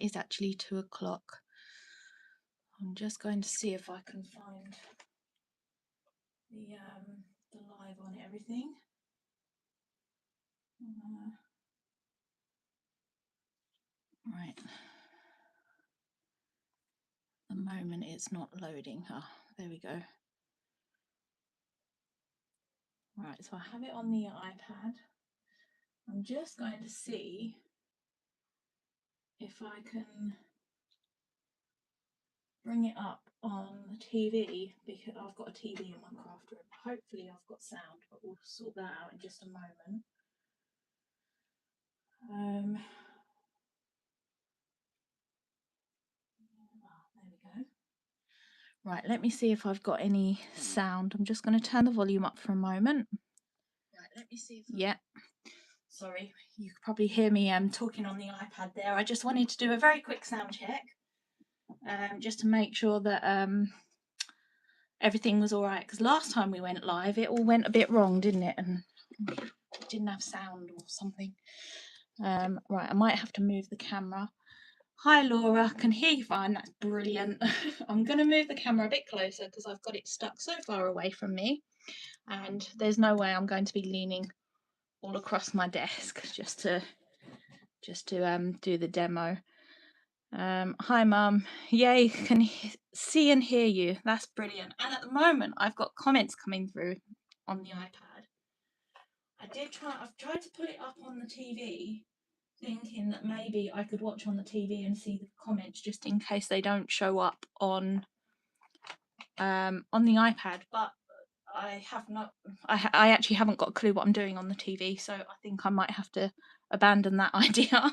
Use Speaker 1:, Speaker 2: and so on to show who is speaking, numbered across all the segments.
Speaker 1: is actually 2 o'clock. I'm just going to see if I can find the live on everything. Right. At the moment it's not loading. Oh, there we go. Right, so I have it on the iPad. I'm just going to see if I can bring it up on the TV, because I've got a TV in my craft room. Hopefully I've got sound, but we'll sort that out in just a moment. There we go. Right, let me see if I've got any sound. I'm just going to turn the volume up for a moment. Right, let me see if yeah. Sorry, you could probably hear me talking on the iPad there. I just wanted to do a very quick sound check, just to make sure that everything was all right, because last time we went live it all went a bit wrong, didn't it, and it didn't have sound or something. Right, I might have to move the camera. Hi Laura, can hear you fine. That's brilliant. I'm going to move the camera a bit closer because I've got it stuck so far away from me, and there's no way I'm going to be leaning all across my desk just to do the demo. Hi Mum, yay, can see and hear you. That's brilliant. And at the moment I've got comments coming through on the iPad. I've tried to put it up on the TV, thinking that maybe I could watch on the TV and see the comments just in case they don't show up on the iPad, but I have not. I actually haven't got a clue what I'm doing on the TV, so I think I might have to abandon that idea.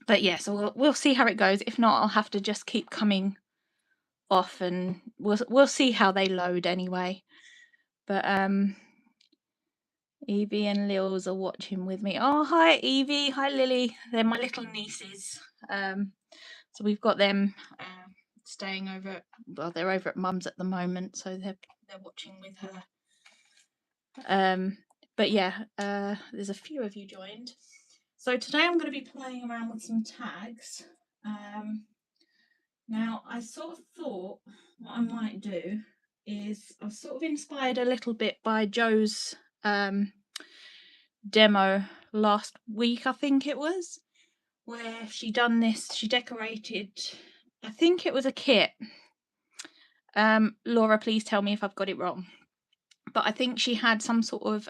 Speaker 1: But yeah, so we'll see how it goes. If not, I'll have to just keep coming off, and we'll see how they load anyway. But Evie and Lils are watching with me. Oh, hi Evie, hi Lily. They're my little nieces. So we've got them staying over. Well, they're over at Mum's at the moment, so they're watching with her. But yeah, there's a few of you joined. So today I'm going to be playing around with some tags. Now I sort of thought what I might do is I was sort of inspired a little bit by Joe's demo last week, I think it was, where she decorated, I think it was a kit. Laura, please tell me if I've got it wrong, but I think she had some sort of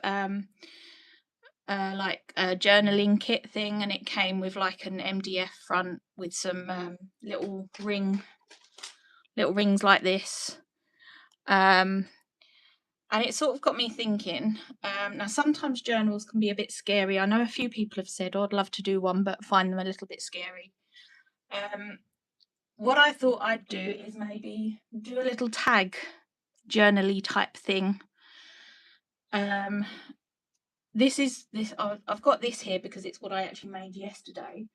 Speaker 1: like a journaling kit thing, and it came with like an MDF front with some little rings like this. And it sort of got me thinking. Now sometimes journals can be a bit scary. I know a few people have said, oh, I'd love to do one, but find them a little bit scary. What I thought I'd do is maybe do a little tag journal-y type thing. I've got this here because it's what I actually made yesterday.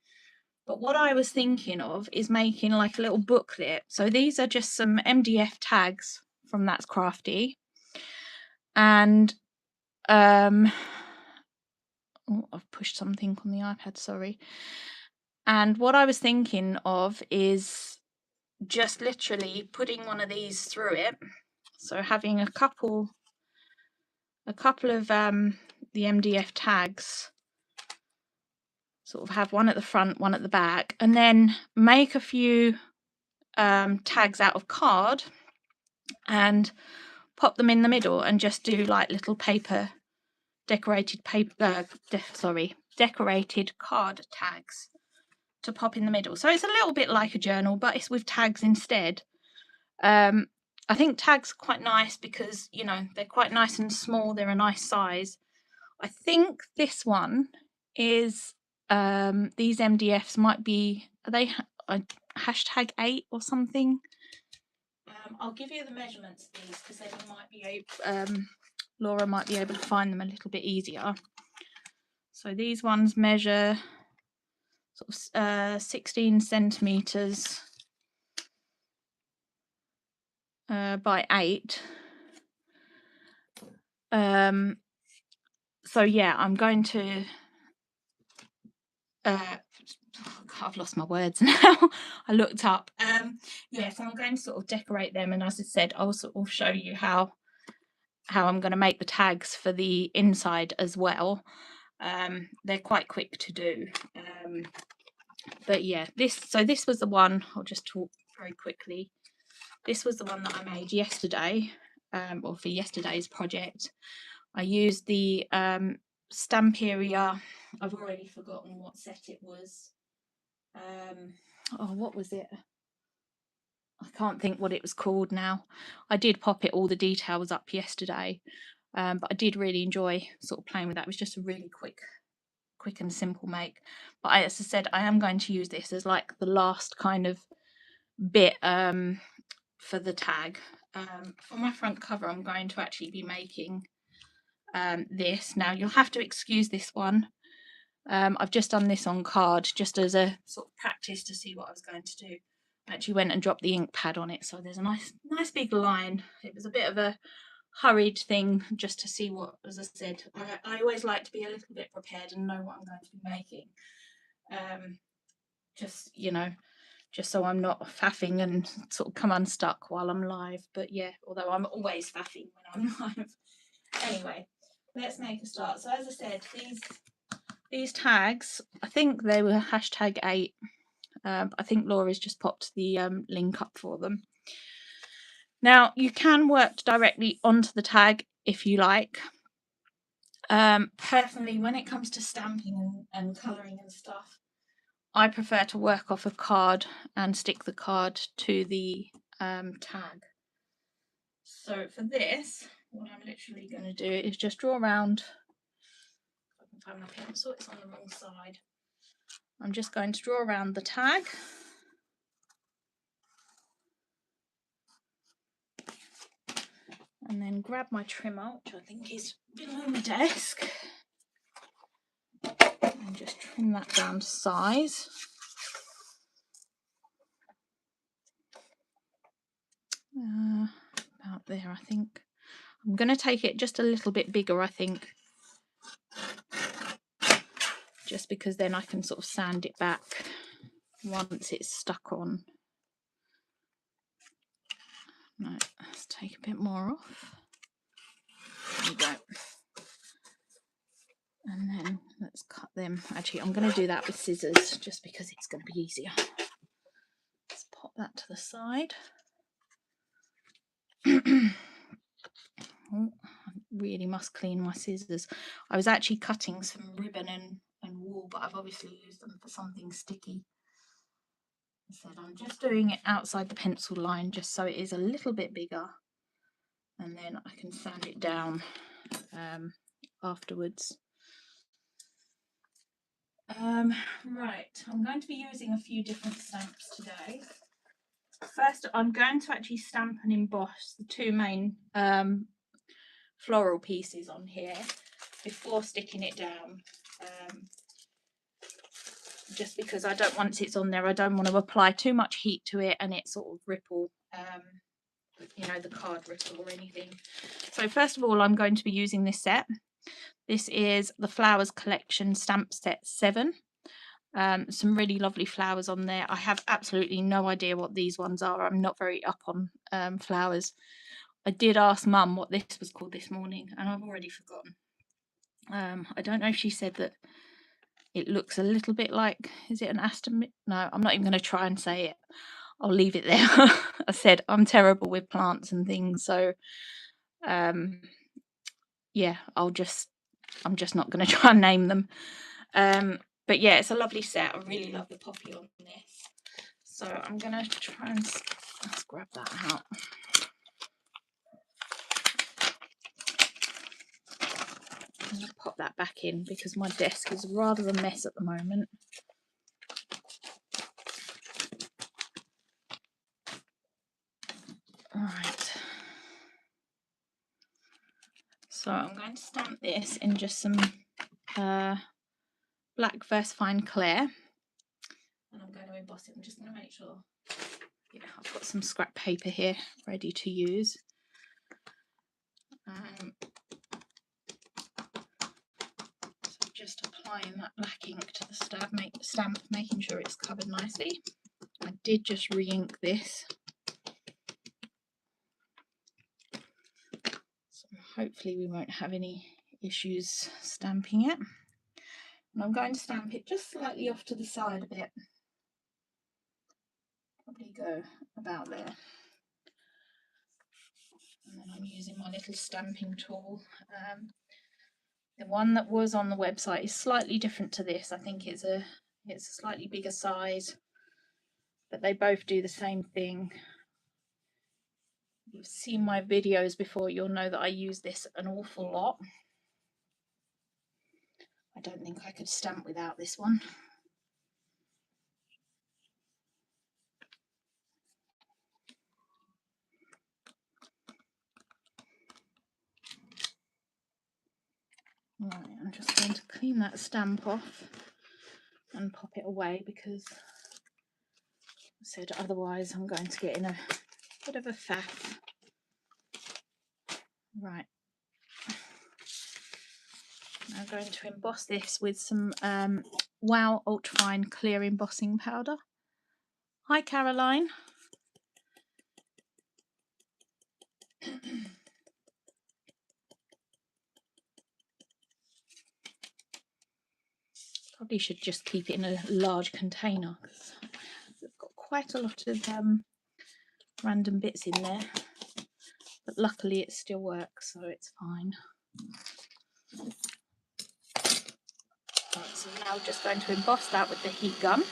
Speaker 1: But what I was thinking of is making like a little booklet. So these are just some MDF tags from That's Crafty. And oh, I've pushed something on the iPad, sorry. And what I was thinking of is just literally putting one of these through it. So having a couple of the MDF tags, sort of have one at the front, one at the back, and then make a few tags out of card and pop them in the middle and just do like little decorated card tags to pop in the middle. So it's a little bit like a journal, but it's with tags instead. I think tags are quite nice because, you know, they're quite nice and small. They're a nice size. I think this one is these MDFs might be, are they hashtag 8 or something? I'll give you the measurements of these because then you might be able, Laura might be able to find them a little bit easier. So these ones measure sort of 16 centimeters by 8. So yeah, I'm going to I I've lost my words now. I looked up. Yeah, so I'm going to sort of decorate them, and as I said, I'll sort of show you how I'm going to make the tags for the inside as well. They're quite quick to do. But yeah, this was the one. I'll just talk very quickly. This was the one that I made yesterday, or for yesterday's project. I used the Stamperia. I've already forgotten what set it was. Oh, what was it? I can't think what it was called now. I did pop it all the details up yesterday, but I did really enjoy sort of playing with that. It was just a really quick and simple make. But as I said, I am going to use this as like the last kind of bit for the tag. For my front cover, I'm going to actually be making this. Now you'll have to excuse this one. I've just done this on card just as a sort of practice to see what I was going to do. I actually went and dropped the ink pad on it, so there's a nice big line. It was a bit of a hurried thing just to see what, as I said, I always like to be a little bit prepared and know what I'm going to be making. Just, you know, just so I'm not faffing and sort of come unstuck while I'm live. But yeah, although I'm always faffing when I'm live. Anyway, let's make a start. So as I said, these tags, I think they were #8. I think Laura's just popped the link up for them. Now, you can work directly onto the tag if you like. Personally, when it comes to stamping and colouring and stuff, I prefer to work off a card and stick the card to the tag. So for this, what I'm literally going to do is just draw around. If I can find my pencil, it's on the wrong side. I'm just going to draw around the tag. And then grab my trimmer, which I think is below my desk, and just trim that down to size. About there, I think. I'm going to take it just a little bit bigger, I think, just because then I can sort of sand it back once it's stuck on. Right, let's take a bit more off. There we go. And then let's cut them. Actually, I'm going to do that with scissors just because it's going to be easier. Let's pop that to the side. Oh, I really must clean my scissors. I was actually cutting some ribbon and wool, but I've obviously used them for something sticky. I said I'm just doing it outside the pencil line just so it is a little bit bigger, and then I can sand it down afterwards. Right, I'm going to be using a few different stamps today. First, I'm going to actually stamp and emboss the two main floral pieces on here before sticking it down. Just because I don't, once it's on there, I don't want to apply too much heat to it and it sort of ripple, you know, the card ripple or anything. So first of all, I'm going to be using this set. This is the Flowers Collection Stamp Set 7. Some really lovely flowers on there. I have absolutely no idea what these ones are. I'm not very up on flowers. I did ask Mum what this was called this morning, and I've already forgotten. I don't know if she said that it looks a little bit like, is it an Aston? No, I'm not even going to try and say it. I'll leave it there. I said I'm terrible with plants and things, so yeah, I'm just not going to try and name them. But yeah, it's a lovely set. I really love the poppy on this. So I'm going to try and, let's grab that out. I'm going to pop that back in because my desk is rather a mess at the moment. Right. So I'm going to stamp this in just some black VersaFine Clair. And I'm going to emboss it. I'm just going to make sure, yeah, I've got some scrap paper here ready to use. So just apply applying that black ink to the stamp, making sure it's covered nicely. I did just re-ink this, so hopefully we won't have any issues stamping it. And I'm going to stamp it just slightly off to the side a bit. Probably go about there. And then I'm using my little stamping tool. The one that was on the website is slightly different to this. I think it's a slightly bigger size, but they both do the same thing. If you've seen my videos before, you'll know that I use this an awful lot. I don't think I could stamp without this one. Right, I'm just going to clean that stamp off and pop it away, because I said otherwise I'm going to get in a bit of a faff. Right, I'm going to emboss this with some Wow Ultrafine Clear Embossing Powder. Hi Caroline. Probably should just keep it in a large container, because I've got quite a lot of random bits in there, but luckily it still works, so it's fine. Right, so now we're just going to emboss that with the heat gun.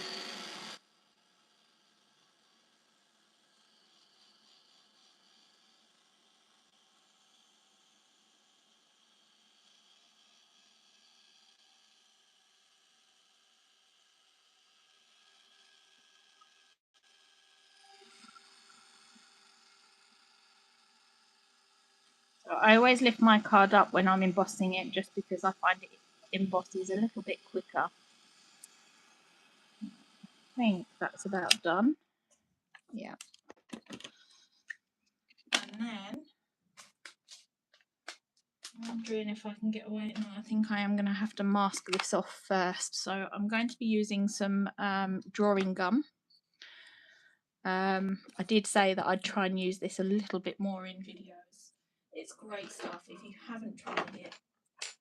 Speaker 1: So I always lift my card up when I'm embossing it, just because I find it embosses a little bit quicker. I think that's about done. Yeah. And then I'm wondering if I can get away. No, I think I am going to have to mask this off first. So I'm going to be using some drawing gum. I did say that I'd try and use this a little bit more in videos. It's great stuff. If you haven't tried it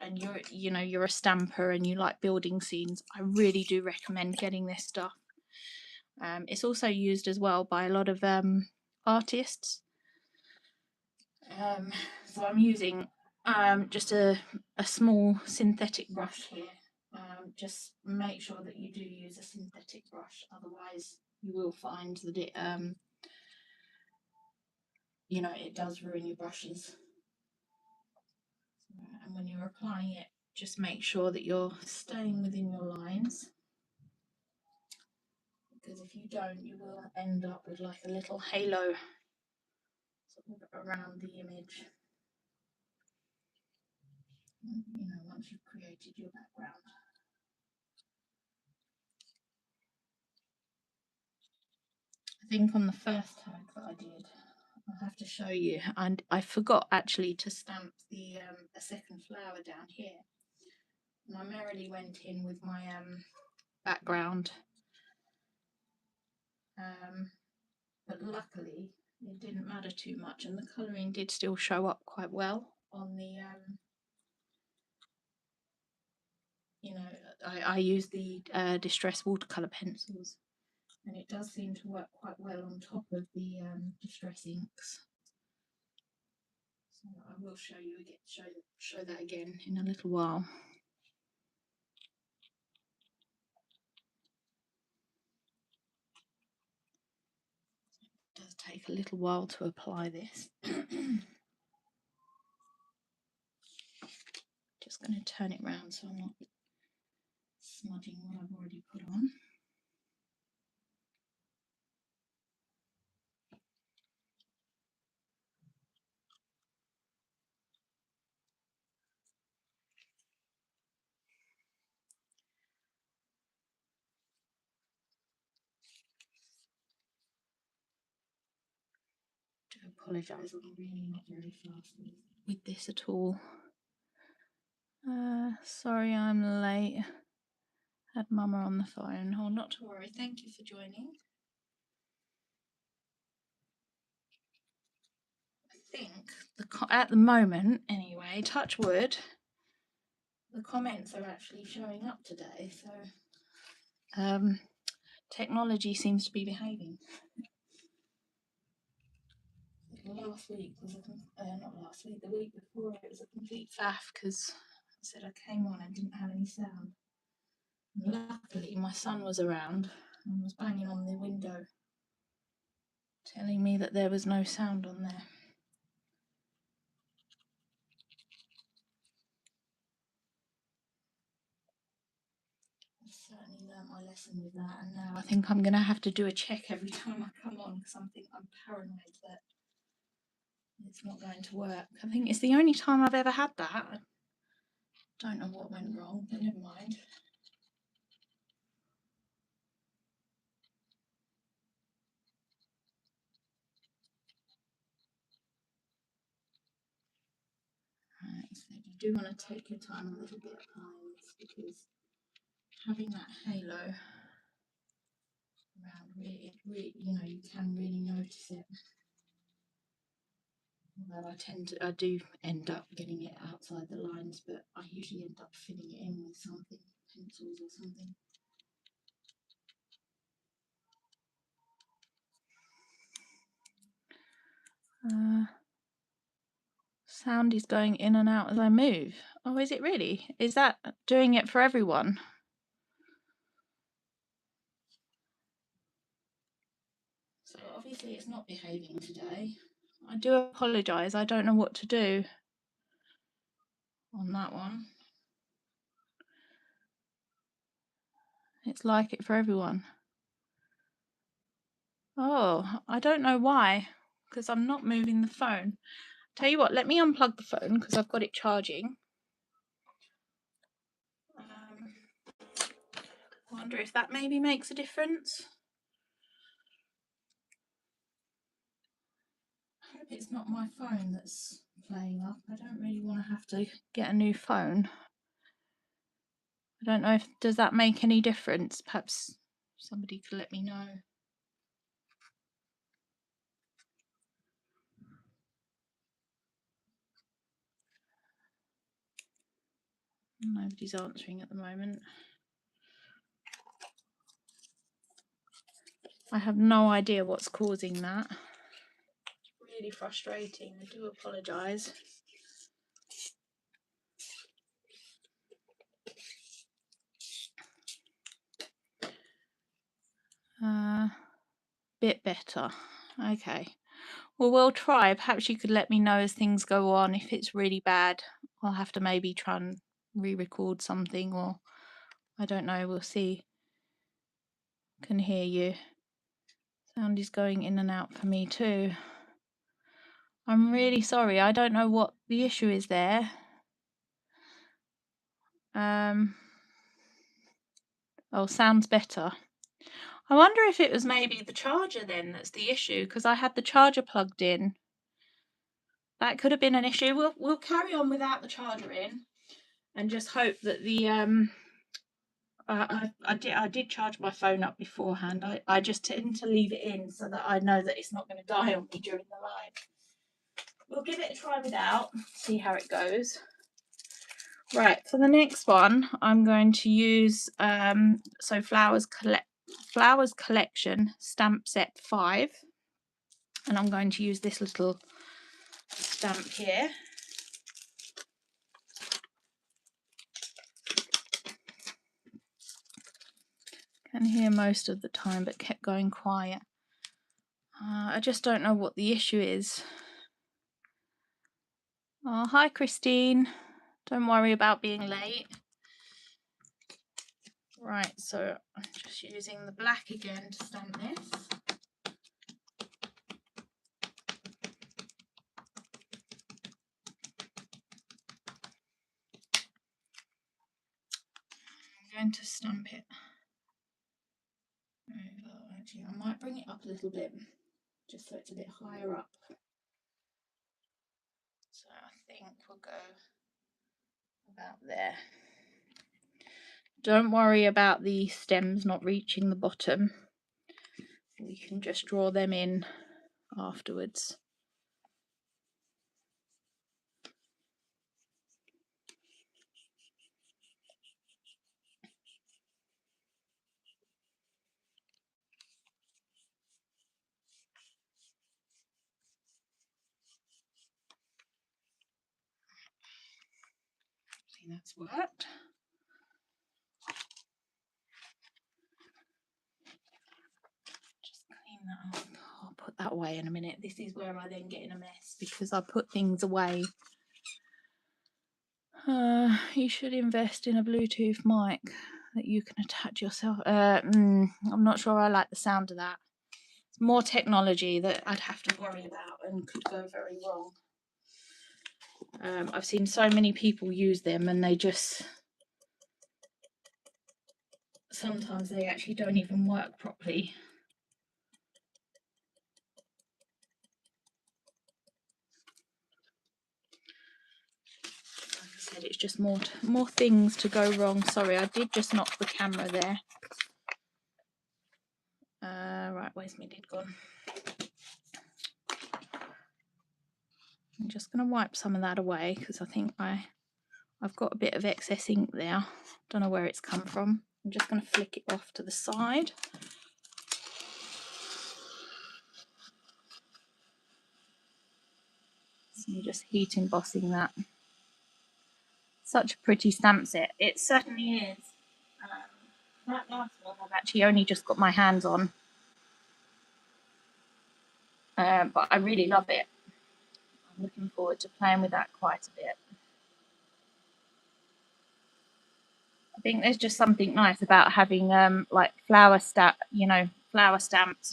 Speaker 1: and you're a stamper and you like building scenes, I really do recommend getting this stuff. It's also used as well by a lot of artists. So I'm using just a small synthetic brush here. Just make sure that you do use a synthetic brush, otherwise you will find that it it does ruin your brushes. And when you're applying it, just make sure that you're staying within your lines, because if you don't, you will end up with like a little halo sort of around the image, once you've created your background. I think on the first tag that I did, I'll have to show you, and I forgot actually to stamp the a second flower down here, and I merrily went in with my background, but luckily it didn't matter too much, and the colouring did still show up quite well on the I use the Distress watercolour pencils, and it does seem to work quite well on top of the Distress inks. So I will show you again, show that again in a little while. It does take a little while to apply this. Just going to turn it round so I'm not smudging what I've already put on. I do apologise, I'm really not very fast with this at all. Sorry I'm late. Had Mama on the phone. Oh, not to worry. Thank you for joining. I think at the moment, anyway, touch wood, the comments are actually showing up today. So, technology seems to be behaving. Last week was not last week, the week before it was a complete faff because I said I came on and didn't have any sound. And luckily, my son was around and was banging on the window, telling me that there was no sound on there. I certainly learnt my lesson with that, and now I think I'm going to have to do a check every time I come on because I'm paranoid that it's not going to work. I think it's the only time I've ever had that. I don't know what went wrong, but never mind. Right, so you do want to take your time a little bit applying this because having that halo around really, you know, you can really notice it. Although I do end up getting it outside the lines, but I usually end up filling it in with something, pencils or something. Sound is going in and out as I move. Oh, is it really? Is that doing it for everyone? So obviously it's not behaving today. I do apologise. I don't know what to do on that one. It's like it for everyone. Oh, I don't know why, because I'm not moving the phone. Tell you what, let me unplug the phone because I've got it charging. I wonder if that maybe makes a difference. I hope it's not my phone that's playing up. I don't really want to have to get a new phone. I don't know if, does that make any difference? Perhaps somebody could let me know. Nobody's answering at the moment. I have no idea what's causing that. Really frustrating. I do apologise. Bit better. Okay. Well, we'll try. Perhaps you could let me know as things go on. If it's really bad, I'll have to maybe try and re-record something, or I don't know. We'll see. Can hear you. Sound is going in and out for me too. I'm really sorry. I don't know what the issue is there. Oh, sounds better. I wonder if it was maybe the charger then that's the issue, because I had the charger plugged in. That could have been an issue. We'll carry on without the charger in and just hope that the I did charge my phone up beforehand. I just tend to leave it in so that I know that it's not going to die on me during the live. We'll give it a try without, see how it goes. Right, for the next one, I'm going to use so Flowers Collection Stamp Set 5, and I'm going to use this little stamp here. Can hear most of the time, but kept going quiet. I just don't know what the issue is. Oh, hi Christine. Don't worry about being late. Right, so I'm just using the black again to stamp this. I'm going to stamp it over. Actually, I might bring it up a little bit, just so it's a bit higher up. So I think we'll go about there. Don't worry about the stems not reaching the bottom. We can just draw them in afterwards. See, that's worked. Just clean that up. I'll put that away in a minute. This is where I then get in a mess because I put things away. You should invest in a Bluetooth mic that you can attach yourself. I'm not sure I like the sound of that. It's more technology that I'd have to worry about and could go very wrong. I've seen so many people use them and they just, sometimes they actually don't even work properly. Like I said, it's just more things to go wrong. Sorry, I did just knock the camera there. Right, where's my lid gone? I'm just going to wipe some of that away because I think I've got a bit of excess ink there. Don't know where it's come from. I'm just going to flick it off to the side. So I'm just heat embossing that. Such a pretty stamp set. It certainly is. That last one I've actually only just got my hands on. But I really love it. I'm looking forward to playing with that quite a bit. I think there's just something nice about having like flower stamps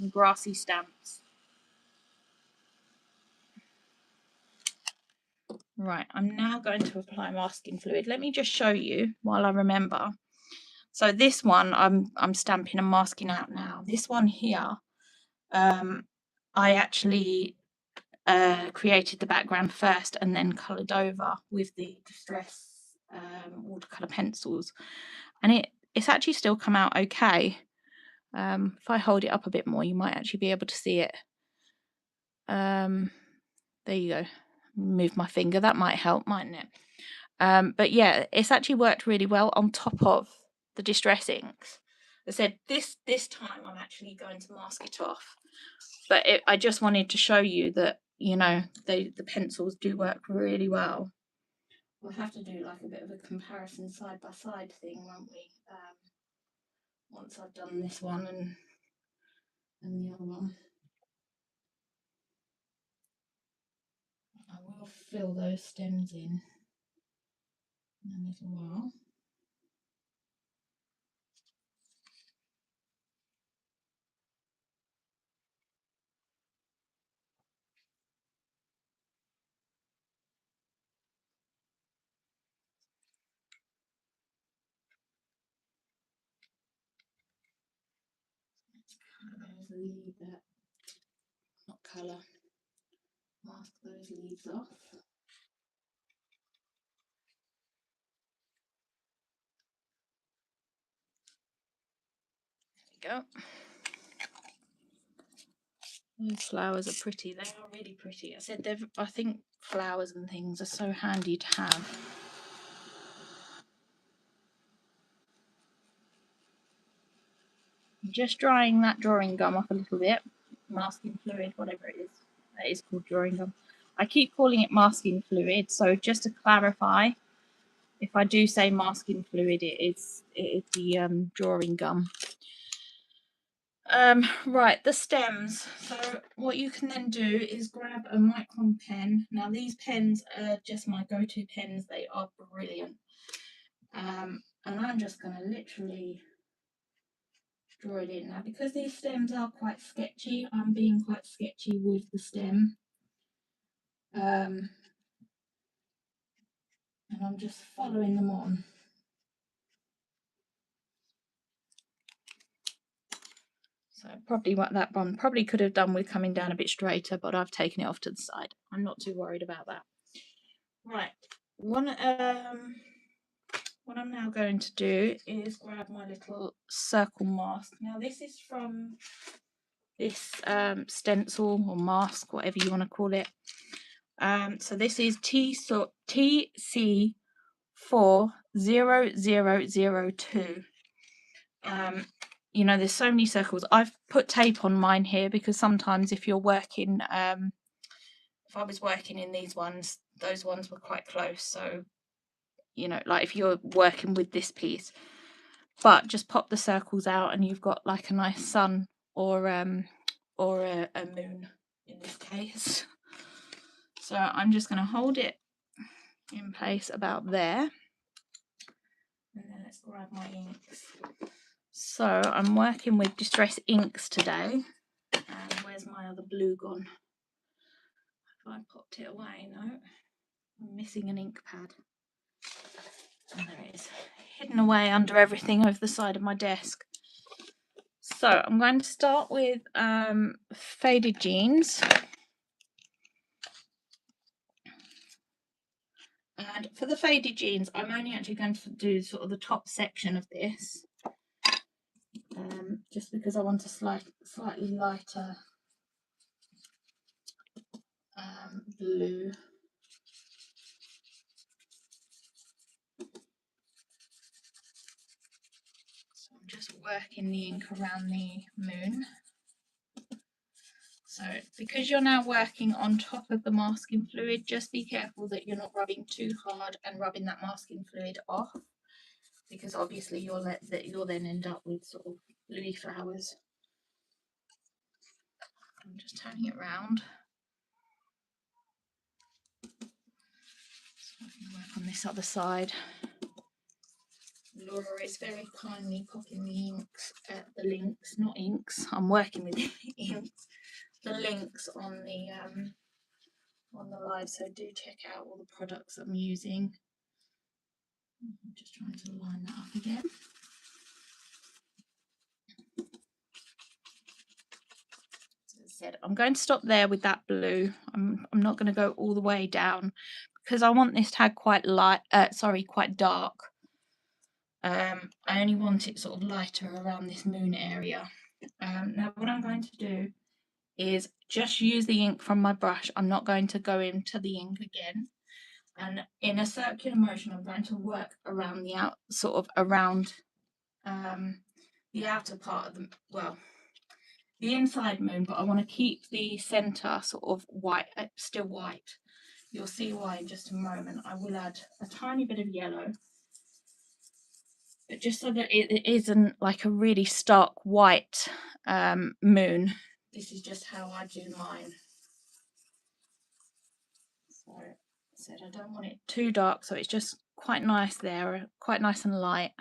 Speaker 1: and grassy stamps. Right, I'm now going to apply masking fluid. Let me just show you while I remember. So this one I'm stamping and masking out now. This one here, I actually created the background first and then coloured over with the Distress watercolour pencils, and it's actually still come out okay. If I hold it up a bit more, you might actually be able to see it. There you go. Move my finger, that might help, mightn't it? But yeah, it's actually worked really well on top of the Distress inks. I said this time I'm actually going to mask it off, but I just wanted to show you that, you know, the pencils do work really well. We'll have to do like a bit of a comparison side by side thing, won't we? Once I've done this one and the other one. I will fill those stems in a little while. Leave that, not colour, mask those leaves off. There we go. Those flowers are pretty. They are really pretty. I said I think flowers and things are so handy to have. I'm just drying that drawing gum off a little bit. Masking fluid, whatever it is. That is called drawing gum. I keep calling it masking fluid, so just to clarify, if I do say masking fluid, it is the drawing gum. Right, the stems. So what you can then do is grab a micron pen. Now these pens are just my go-to pens. They are brilliant. And I'm just going to literally draw it in. Now because these stems are quite sketchy, I'm being quite sketchy with the stem. And I'm just following them on. So probably what that one probably could have done with coming down a bit straighter, but I've taken it off to the side. I'm not too worried about that. Right, one what I'm now going to do is grab my little circle mask. Now this is from this stencil or mask, whatever you want to call it. So this is TC40002. You know, there's so many circles. I've put tape on mine here because sometimes if you're working, if I was working in these ones, those ones were quite close. So, you know, like if you're working with this piece, but just pop the circles out and you've got like a nice sun or a moon in this case. So I'm just going to hold it in place about there. And then let's grab my inks. So I'm working with Distress Inks today. And where's my other blue gone? Have I popped it away? No. I'm missing an ink pad. And there it is. Hidden away under everything over the side of my desk. So I'm going to start with Faded Jeans. And for the Faded Jeans, I'm only actually going to do sort of the top section of this. Just because I want a slightly lighter blue. So I'm just working the ink around the moon. So because you're now working on top of the masking fluid, just be careful that you're not rubbing too hard and rubbing that masking fluid off, because obviously you'll then end up with sort of bluey flowers. I'm just turning it round. So I can work on this other side. Laura is very kindly popping the inks, the links, not inks. I'm working with inks. The links on the live, so do check out all the products I'm using. I'm just trying to line that up again. As I said, I'm going to stop there with that blue. I'm not going to go all the way down because I want this tag quite quite dark. I only want it sort of lighter around this moon area. Now what I'm going to do is just use the ink from my brush. I'm not going to go into the ink again. And in a circular motion, I'm going to work around the around the outer part of the inside moon, but I want to keep the center sort of white, still white. You'll see why in just a moment. I will add a tiny bit of yellow, but just so that it isn't like a really stark white moon. This is just how I do mine. So I said I don't want it too dark, so it's just quite nice there, quite nice and light.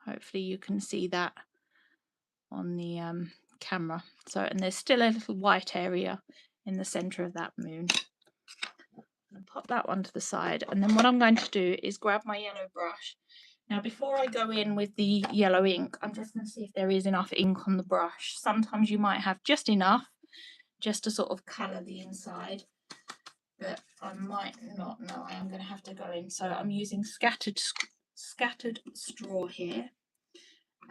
Speaker 1: Hopefully you can see that on the camera. So, and there's still a little white area in the center of that moon. I'm going to pop that one to the side, and then what I'm going to do is grab my yellow brush. Now before I go in with the yellow ink, I'm just going to see if there is enough ink on the brush. Sometimes you might have just enough just to sort of colour the inside, but I might not know. I am going to have to go in. So I'm using scattered straw here,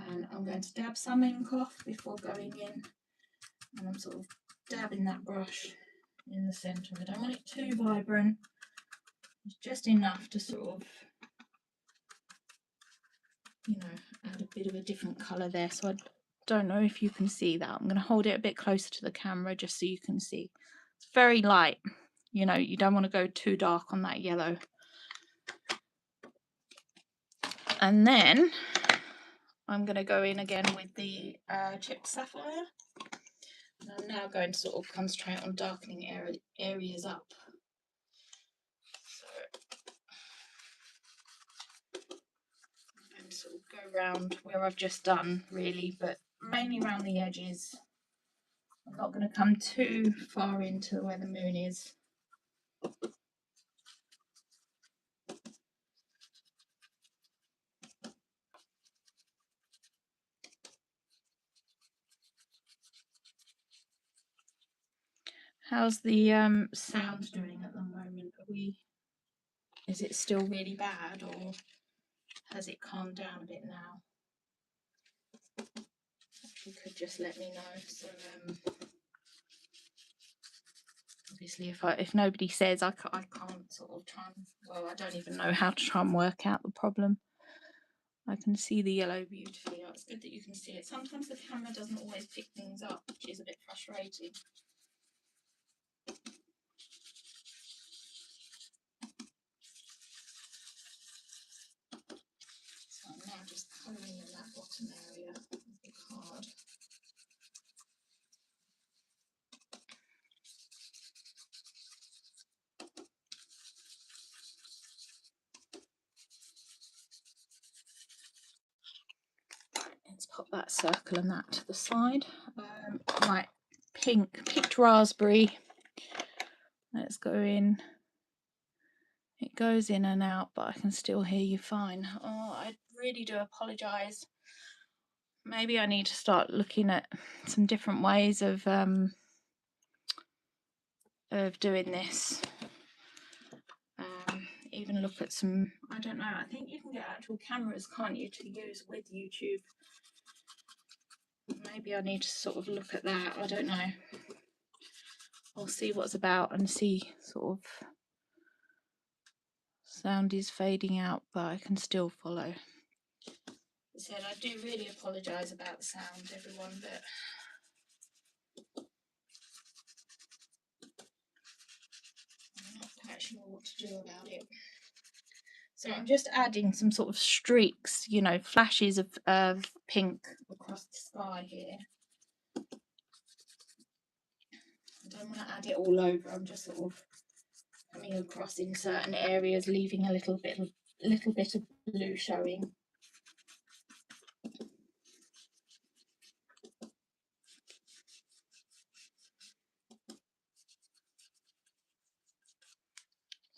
Speaker 1: and I'm going to dab some ink off before going in, and I'm sort of dabbing that brush in the centre. I don't want it too vibrant. It's just enough to sort of, you know, add a bit of a different colour there. So I don't know if you can see that. I'm going to hold it a bit closer to the camera just so you can see. It's very light. You know, you don't want to go too dark on that yellow. And then I'm going to go in again with the chipped sapphire. And I'm now going to sort of concentrate on darkening areas up. So I'm going to sort of go around where I've just done, really, but mainly around the edges. I'm not going to come too far into where the moon is. How's the sound doing at the moment? Is it still really bad, or has it calmed down a bit now? If you could just let me know. So obviously if nobody says, I can't sort of try and, well, I don't even know how to try and work out the problem. I can see the yellow beautifully. Oh, it's good that you can see it. Sometimes the camera doesn't always pick things up, which is a bit frustrating. So I'm now just colouring in that bottom area with the card. Let's pop that circle and that to the side. Right, picked raspberry. Let's go in. It goes in and out, but I can still hear you fine. Oh, I really do apologise. Maybe I need to start looking at some different ways of doing this. Even look at some, I don't know, I think you can get actual cameras, can't you, to use with YouTube. Maybe I need to sort of look at that. I don't know. I'll see what's about and see sort of. Sound is fading out, but I can still follow. As I said, I do really apologise about the sound, everyone, but I'm not quite sure what to do about it. So I'm just adding some sort of streaks, you know, flashes of pink across the sky here. I don't want to add it all over. I'm just sort of coming across in certain areas, leaving a little bit of blue showing.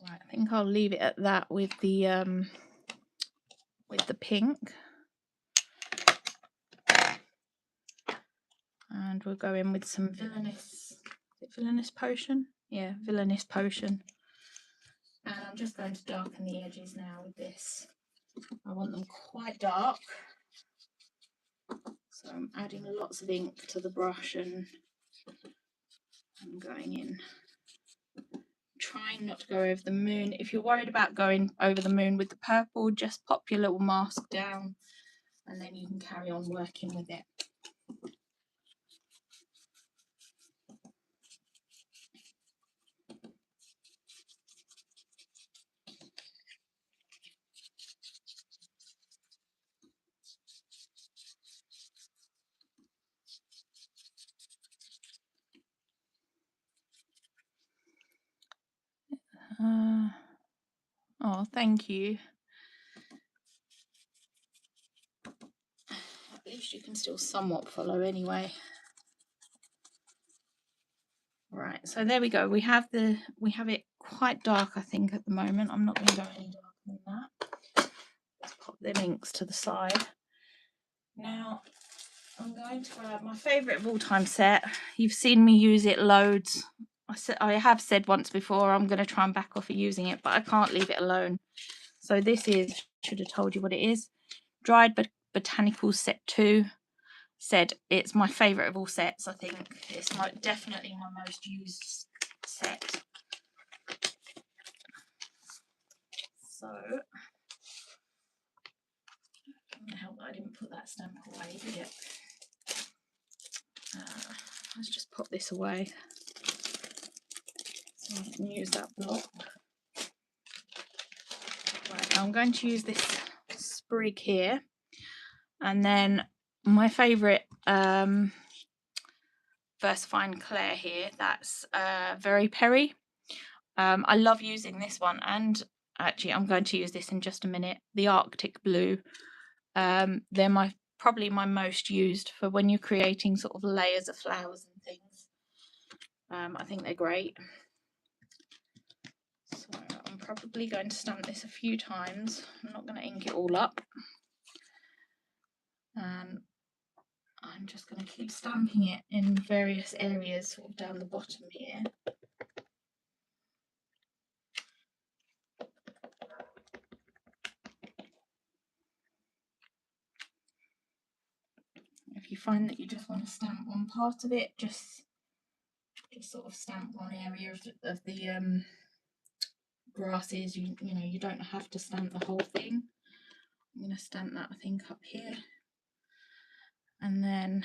Speaker 1: Right, I think I'll leave it at that with the pink. And we'll go in with some villainous potion? Yeah, villainous potion. And I'm just going to darken the edges now with this. I want them quite dark. So I'm adding lots of ink to the brush and I'm going in. Trying not to go over the moon. If you're worried about going over the moon with the purple, just pop your little mask down and then you can carry on working with it. Oh, thank you. At least you can still somewhat follow anyway. Right, so there we go. We have it quite dark, I think, at the moment. I'm not going to go any darker than that. Let's pop the inks to the side. Now I'm going to grab my favourite of all time set. You've seen me use it loads. I have said once before I'm going to try and back off of using it, but I can't leave it alone. So this is, should have told you what it is, Dried Botanicals Set 2. Said it's my favourite of all sets. I think it's definitely my most used set. So I hope I didn't put that stamp away, did it? Let's just pop this away so I can use that block. Right, I'm going to use this sprig here, and then my favourite VersaFine Claire here. That's Very Perry. I love using this one, and actually I'm going to use this in just a minute. The Arctic Blue. They're probably my most used for when you're creating sort of layers of flowers and things. I think they're great. So I'm probably going to stamp this a few times. I'm not going to ink it all up. I'm just going to keep stamping it in various areas sort of down the bottom here. if you find that you just want to stamp one part of it, just sort of stamp one area of the grasses. You know, you don't have to stamp the whole thing. I'm going to stamp that, I think, up here. And then,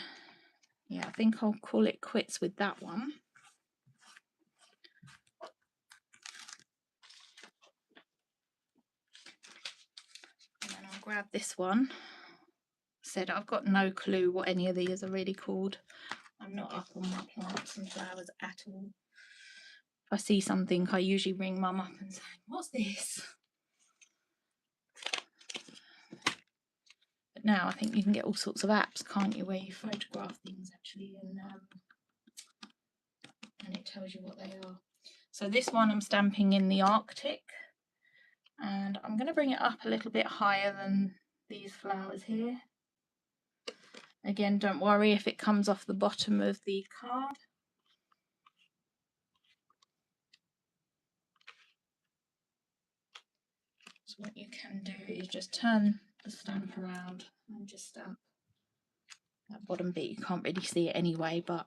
Speaker 1: yeah, I think I'll call it quits with that one. And then I'll grab this one. Said I've got no clue what any of these are really called. I'm not up on my plants and flowers at all. If I see something, I usually ring Mum up and say, what's this? But now I think you can get all sorts of apps, can't you, where you photograph things actually, and it tells you what they are. So this one I'm stamping in the Arctic, and I'm going to bring it up a little bit higher than these flowers here. Again, don't worry if it comes off the bottom of the card. So what you can do is just turn the stamp around and just stamp that bottom bit. You can't really see it anyway, but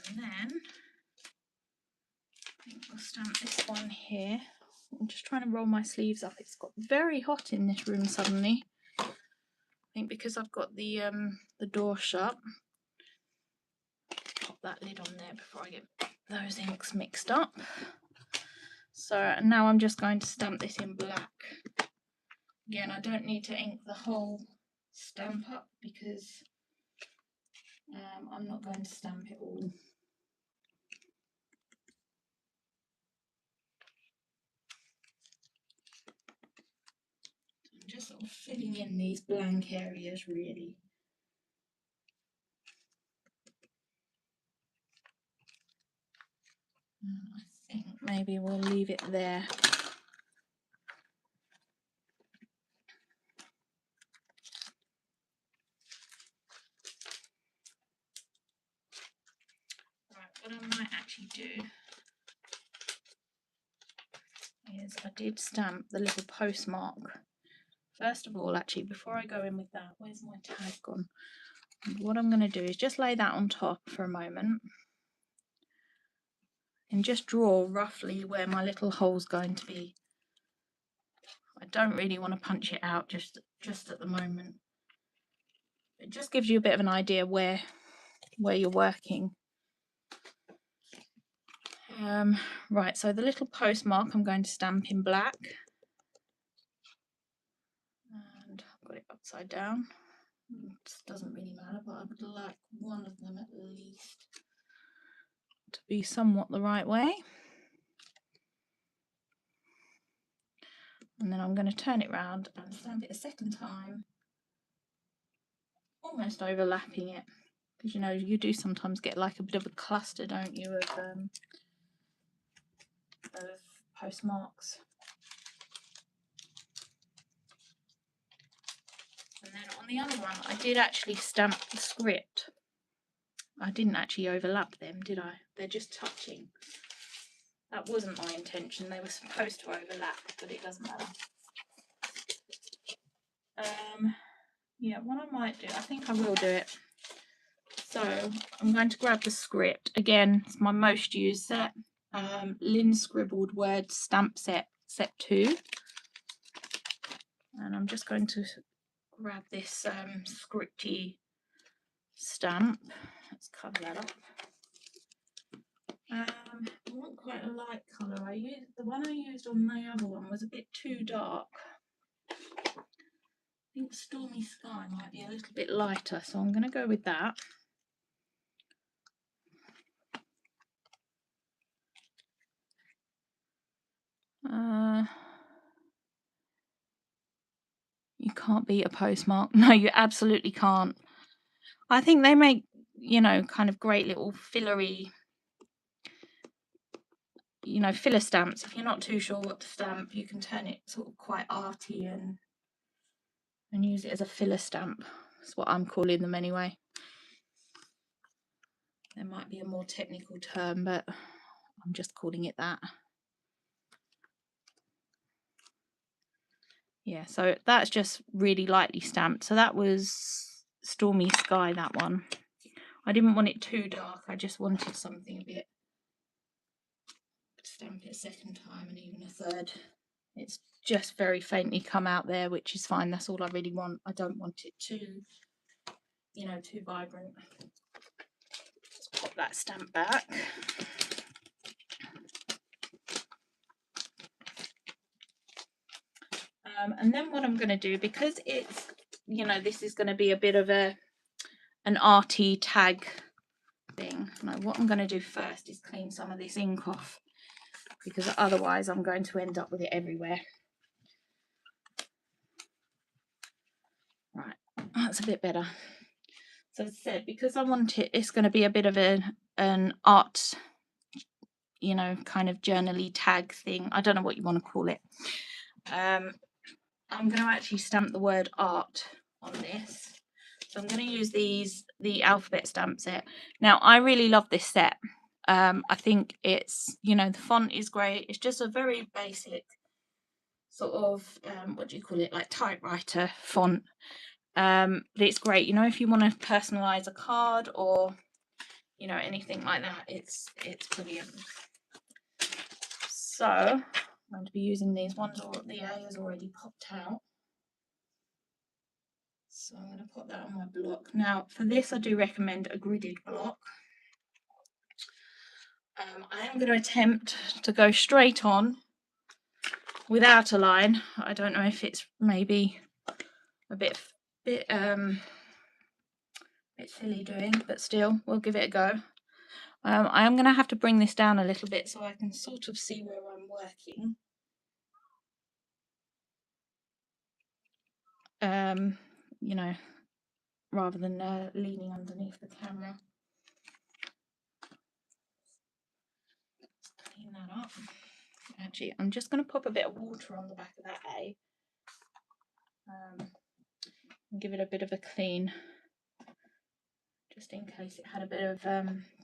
Speaker 1: and then I think we'll stamp this one here. I'm just trying to roll my sleeves up. It's got very hot in this room suddenly. I think because I've got the door shut. Pop that lid on there before I get those inks mixed up. So now I'm just going to stamp this in black. Again, I don't need to ink the whole stamp up because I'm not going to stamp it all. I'm just sort of filling in these blank areas really. I think maybe we'll leave it there. Right, what I might actually do is I did stamp the little postmark. First of all, actually, before I go in with that, where's my tag gone? What I'm going to do is just lay that on top for a moment and just draw roughly where my little hole's going to be. I don't really want to punch it out just at the moment. It just gives you a bit of an idea where you're working. Right, so the little postmark I'm going to stamp in black. And I've got it upside down. It doesn't really matter, but I would like one of them at least to be somewhat the right way. And then I'm going to turn it round and stamp it a second time, almost overlapping it, because you know you do sometimes get like a bit of a cluster, don't you, of postmarks. And then on the other one, I did actually stamp the script. I didn't actually overlap them, did I? They're just touching. That wasn't my intention. They were supposed to overlap, but it doesn't matter. Yeah, what I might do, I think I will do it. So I'm going to grab the script. Again, it's my most used set. Lynn Scribbled Words stamp set 2. And I'm just going to grab this scripty stamp. Let's cover that up. I want quite a light colour. The one I used on the other one was a bit too dark. I think Stormy Sky might be a little bit lighter, so I'm going to go with that. You can't beat a postmark. No, you absolutely can't. I think they make, you know, kind of great little fillery, you know, filler stamps. If you're not too sure what to stamp, you can turn it sort of quite arty and use it as a filler stamp. That's what I'm calling them anyway. There might be a more technical term, but I'm just calling it that. Yeah, so that's just really lightly stamped. So that was Stormy Sky, that one. I didn't want it too dark. I just wanted something a bit. Stamp it a second time and even a third. It's just very faintly come out there, which is fine. That's all I really want. I don't want it too, you know, too vibrant. Just pop that stamp back. And then what I'm going to do, because it's, you know, this is going to be a bit of an arty tag thing. No, what I'm going to do first is clean some of this ink off, because otherwise I'm going to end up with it everywhere. Right, that's a bit better. So as I said, because I want it, it's going to be a bit of an art, you know, kind of journaly tag thing. I don't know what you want to call it. I'm going to actually stamp the word art on this. So I'm going to use the alphabet stamp set. Now, I really love this set. I think it's, you know, the font is great. It's just a very basic sort of, what do you call it, like typewriter font. But it's great, you know, if you want to personalize a card or, you know, anything like that, it's brilliant. So I'm going to be using these ones, or the A is already popped out. So I'm going to put that on my block. Now for this I do recommend a gridded block. I am going to attempt to go straight on without a line. I don't know if it's maybe a bit silly doing, but still we'll give it a go. I am going to have to bring this down a little bit so I can sort of see where I'm working. You know, rather than leaning underneath the camera. Let's clean that up. Actually, I'm just going to pop a bit of water on the back of that A. And give it a bit of a clean, just in case it had a bit of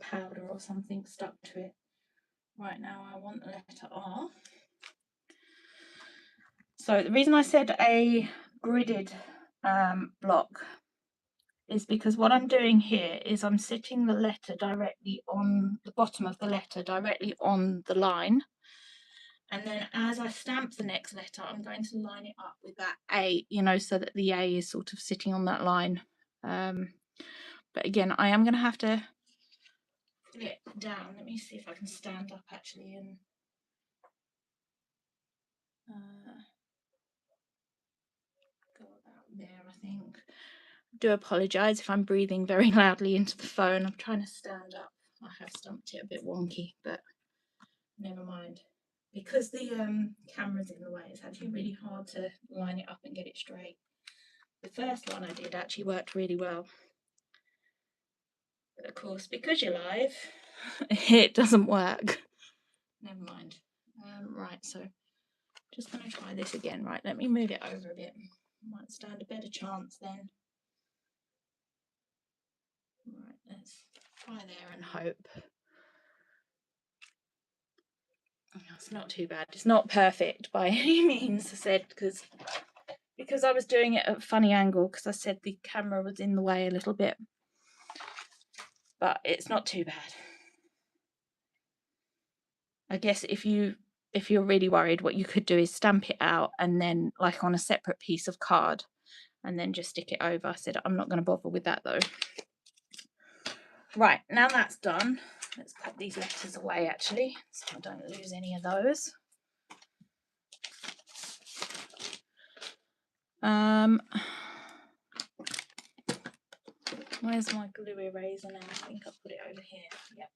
Speaker 1: powder or something stuck to it. Right, now I want the letter R. So the reason I said a gridded block is because what I'm doing here is I'm sitting the letter directly on the bottom of the letter, directly on the line. And then as I stamp the next letter, I'm going to line it up with that A, you know, so that the A is sort of sitting on that line. But again, I am going to have to put it down. Let me see if I can stand up actually and go about there, I think. Do apologise if I'm breathing very loudly into the phone. I'm trying to stand up. I have stamped it a bit wonky, but never mind. Because the camera's in the way, it's actually really hard to line it up and get it straight. The first one I did actually worked really well. But of course, because you're live, it doesn't work. Never mind. Right, so just going to try this again. Right, let me move it over a bit. Might stand a better chance then. Right, let's try there and hope. It's not too bad. It's not perfect by any means, I said, because I was doing it at a funny angle, because I said the camera was in the way a little bit. But it's not too bad. I guess if you're really worried, what you could do is stamp it out and then like on a separate piece of card and then just stick it over. I said I'm not going to bother with that though. Right, now that's done, let's put these letters away actually, so I don't lose any of those. Where's my glue eraser now? I think I put it over here. Yep.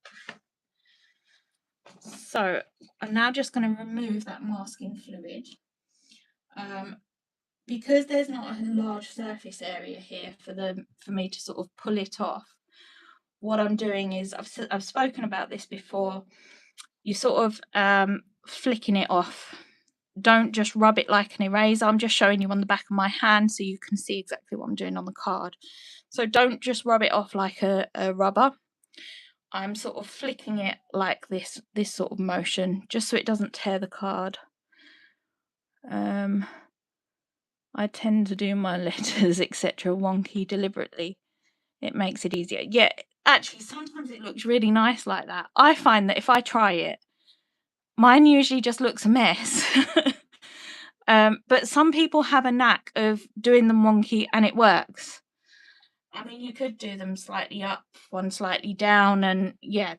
Speaker 1: So I'm now just going to remove that masking fluid. Because there's not a large surface area here for me to sort of pull it off, what I'm doing is, I've spoken about this before, you sort of flicking it off. Don't just rub it like an eraser. I'm just showing you on the back of my hand so you can see exactly what I'm doing on the card. So don't just rub it off like a rubber. I'm sort of flicking it like this sort of motion, just so it doesn't tear the card. I tend to do my letters, etc., wonky deliberately. It makes it easier. Yeah, actually, sometimes it looks really nice like that. I find that if I try it, mine usually just looks a mess. But some people have a knack of doing them wonky and it works. I mean, you could do them slightly up, one slightly down, and yeah,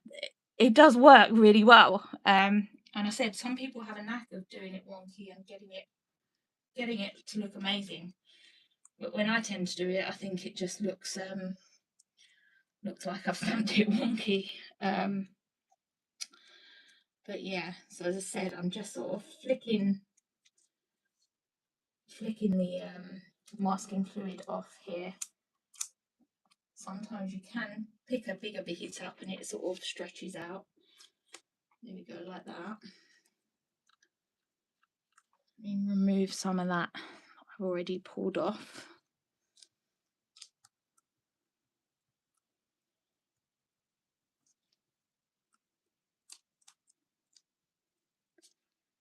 Speaker 1: it does work really well. And I said some people have a knack of doing it wonky and getting it to look amazing. But when I tend to do it, I think it just looks like I've stamped it wonky. But yeah, so as I said, I'm just sort of flicking the masking fluid off here. Sometimes you can pick a bigger bit up and it sort of stretches out. There we go, like that. And remove some of that I've already pulled off.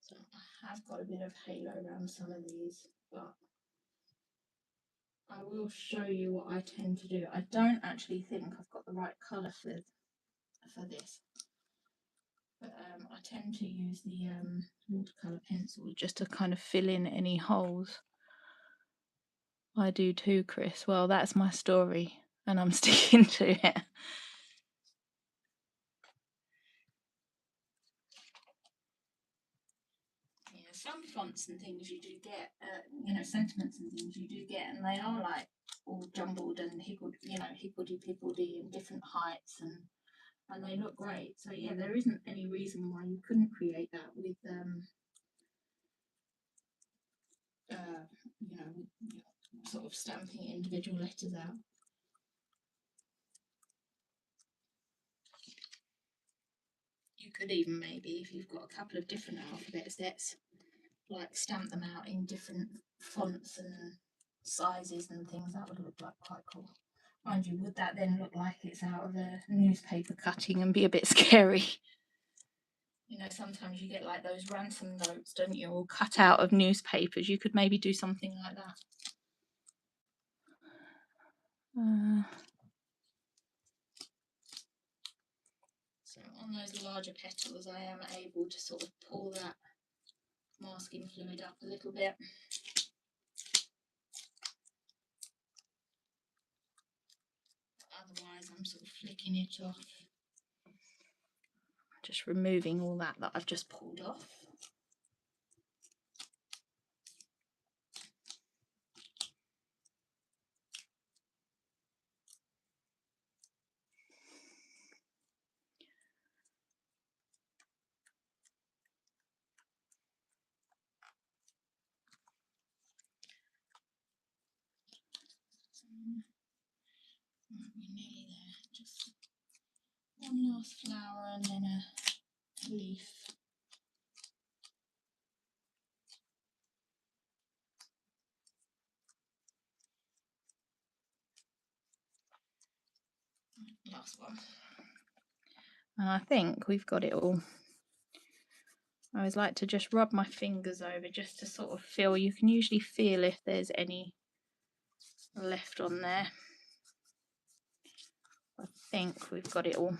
Speaker 1: So I have got a bit of halo around some of these, but I will show you what I tend to do. I don't actually think I've got the right colour for this, but I tend to use the watercolour pencil just to kind of fill in any holes. I do too, Chris. Well, that's my story and I'm sticking to it. Yeah, some fonts and things you do get, you know, sentiments and things you do get, and they are like all jumbled and higgledy-piggledy in different heights, and they look great. So yeah, there isn't any reason why you couldn't create that with you know, sort of stamping individual letters out. You could even maybe, if you've got a couple of different alphabet sets, like stamp them out in different fonts and sizes and things. That would look like quite cool. Mind you, would that then look like it's out of a newspaper cutting and be a bit scary? You know, sometimes you get like those ransom notes, don't you, all cut out of newspapers. You could maybe do something like that. So on those larger petals, I am able to sort of pull that masking fluid up a little bit. Otherwise, I'm sort of flicking it off. Just removing all that I've just pulled off. We're nearly there. Just one last flower and then a leaf. Last one. And I think we've got it all. I always like to just rub my fingers over just to sort of feel. You can usually feel if there's any left on there. I think we've got it all.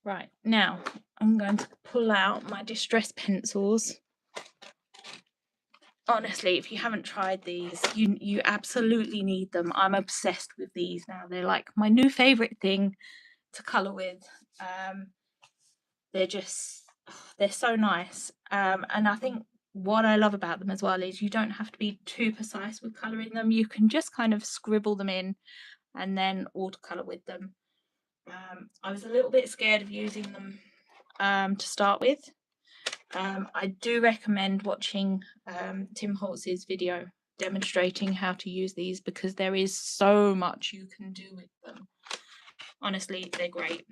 Speaker 1: Right, now I'm going to pull out my distress pencils. Honestly, if you haven't tried these, you absolutely need them. I'm obsessed with these now. They're like my new favorite thing to color with. They're so nice. And I think what I love about them as well is you don't have to be too precise with coloring them. You can just kind of scribble them in and then watercolor with them. I was a little bit scared of using them to start with. I do recommend watching Tim Holtz's video demonstrating how to use these because there is so much you can do with them. Honestly, they're great.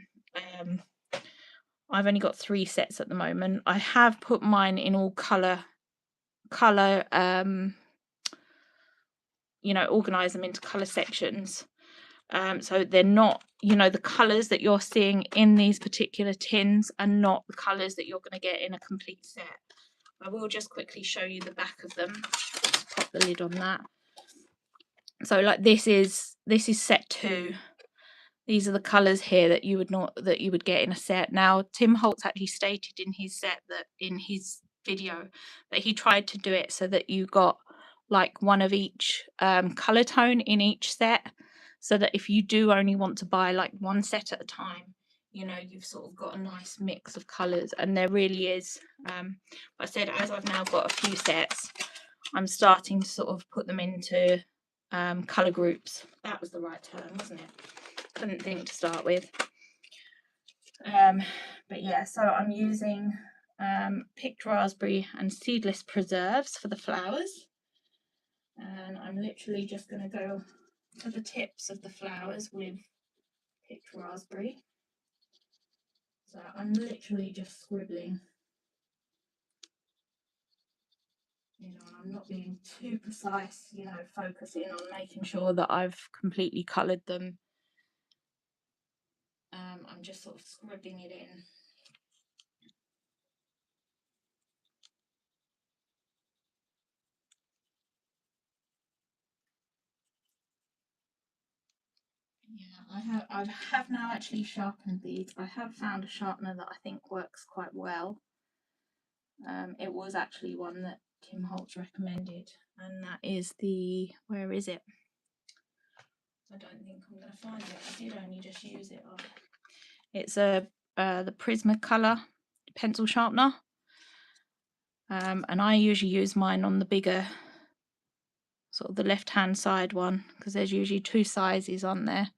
Speaker 1: I've only got 3 sets at the moment. I have put mine in all colour, you know, organise them into colour sections. So they're not, you know, the colours that you're seeing in these particular tins are not the colours that you're going to get in a complete set. I will just quickly show you the back of them. pop the lid on that. So like this is set 2. These are the colours here that you would get in a set. Now Tim Holtz actually stated in his video that he tried to do it so that you got like one of each colour tone in each set, so that if you do only want to buy like one set at a time, you know, you've sort of got a nice mix of colours. And there really is. I said, as I've now got a few sets, I'm starting to sort of put them into colour groups. That was the right term, wasn't it? Couldn't think to start with. But yeah, so I'm using picked raspberry and seedless preserves for the flowers, and I'm literally just going to go to the tips of the flowers with picked raspberry. So I'm literally just scribbling, you know, I'm not being too precise, you know, focusing on making sure that I've completely coloured them. I'm just sort of scribbling it in. Yeah, I have now actually sharpened these. I have found a sharpener that I think works quite well. It was actually one that Tim Holtz recommended, and that is the, where is it? I don't think I'm going to find it. I did only just use it. It's the Prismacolor pencil sharpener, and I usually use mine on the bigger, sort of the left hand side one, because there's usually 2 sizes on there.